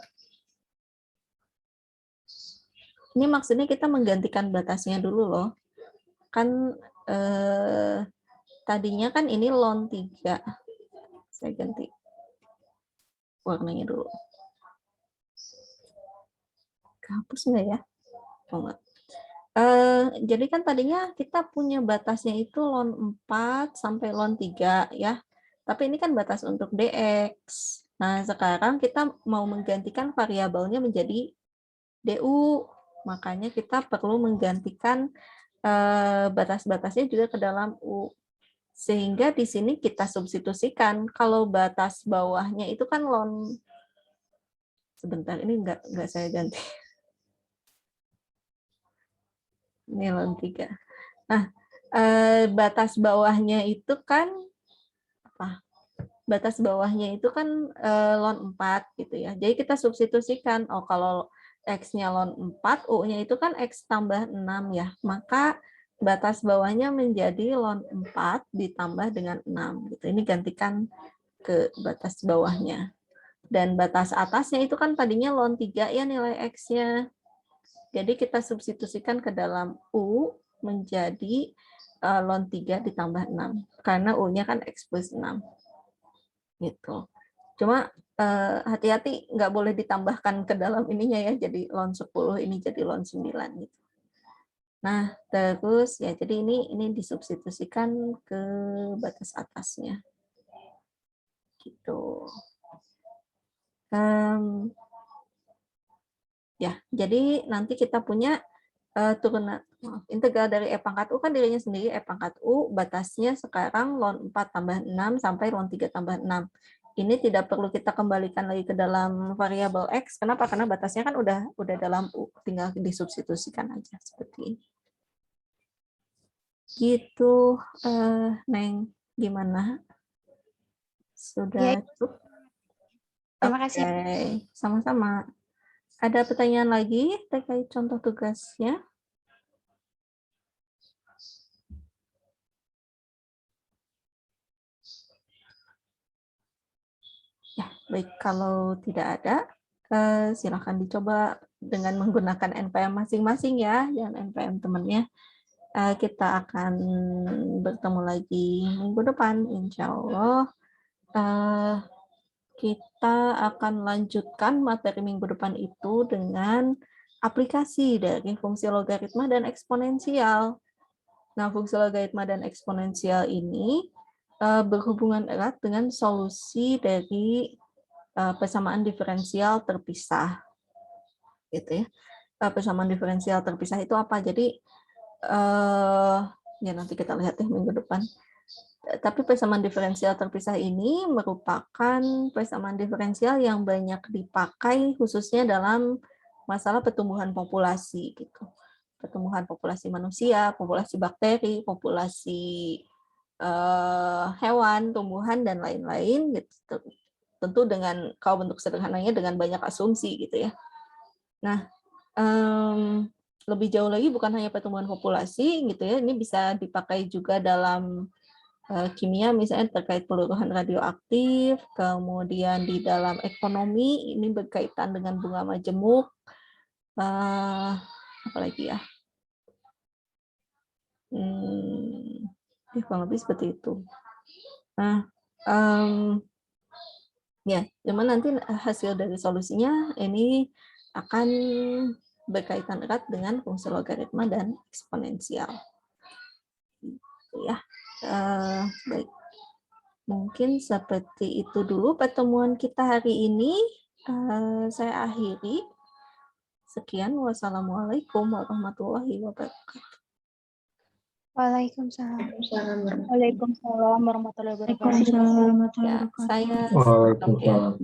A: Ini maksudnya kita menggantikan batasnya dulu loh. Kan tadinya kan ini lon 3. Saya ganti warnanya dulu. Kehapus nggak ya? Oh, enggak. Jadi kan tadinya kita punya batasnya itu lon 4 sampai lon 3 ya. Tapi ini kan batas untuk dx. Nah, sekarang kita mau menggantikan variabelnya menjadi du. Makanya kita perlu menggantikan batas-batasnya juga ke dalam u. Sehingga di sini kita substitusikan. Kalau batas bawahnya itu kan lon. Sebentar, ini enggak saya ganti. Ini lon 3. Nah, batas bawahnya itu kan apa? Batas bawahnya itu kan lon 4 gitu ya. Jadi kita substitusikan. Oh, kalau X-nya lon 4, U-nya itu kan X tambah 6 ya. Maka batas bawahnya menjadi lon 4 ditambah dengan 6 gitu. Ini gantikan ke batas bawahnya. Dan batas atasnya itu kan tadinya lon 3 ya nilai X-nya. Jadi kita substitusikan ke dalam U menjadi ln 3 ditambah 6. Karena U-nya kan X plus 6. Gitu. Cuma hati-hati nggak boleh ditambahkan ke dalam ininya ya. Jadi ln 10, ini jadi ln 9. Gitu. Nah, terus ya jadi ini disubstitusikan ke batas atasnya. Gitu. Ya, jadi nanti kita punya turunan integral dari E pangkat U kan dirinya sendiri E pangkat U, batasnya sekarang ln 4 tambah 6 sampai ln 3 tambah 6. Ini tidak perlu kita kembalikan lagi ke dalam variabel X. Kenapa? Karena batasnya kan udah dalam U, tinggal disubstitusikan aja seperti ini. Gitu, Neng, gimana? Sudah
C: Ya,
A: cukup?
C: terima kasih.
A: Oke, sama-sama. Ada pertanyaan lagi terkait contoh tugasnya? Ya, baik. Kalau tidak ada, silakan dicoba dengan menggunakan NPM masing-masing ya, dan NPM temannya. Kita akan bertemu lagi minggu depan, insya Allah. Kita akan lanjutkan materi minggu depan itu dengan aplikasi dari fungsi logaritma dan eksponensial. Nah, fungsi logaritma dan eksponensial ini berhubungan erat dengan solusi dari persamaan diferensial terpisah, gitu ya. Persamaan diferensial terpisah itu apa? Jadi ya nanti kita lihat ya minggu depan. Tapi persamaan diferensial terpisah ini merupakan persamaan diferensial yang banyak dipakai khususnya dalam masalah pertumbuhan populasi gitu. Pertumbuhan populasi manusia, populasi bakteri, populasi hewan, tumbuhan dan lain-lain gitu. Tentu dengan kalau bentuk sederhananya dengan banyak asumsi gitu ya. Nah, lebih jauh lagi bukan hanya pertumbuhan populasi gitu ya, ini bisa dipakai juga dalam kimia misalnya terkait peluruhan radioaktif, kemudian di dalam ekonomi ini berkaitan dengan bunga majemuk, apalagi ya, kurang lebih seperti itu. Nah, ya, cuman nanti hasil dari solusinya ini akan berkaitan erat dengan fungsi logaritma dan eksponensial. Ya, baik. Mungkin seperti itu dulu pertemuan kita hari ini. Saya akhiri. Sekian, wassalamualaikum warahmatullahi wabarakatuh.
C: Waalaikumsalam.
D: Waalaikumsalam warahmatullahi wabarakatuh.
A: Ya, saya
E: Waalaikumsalam.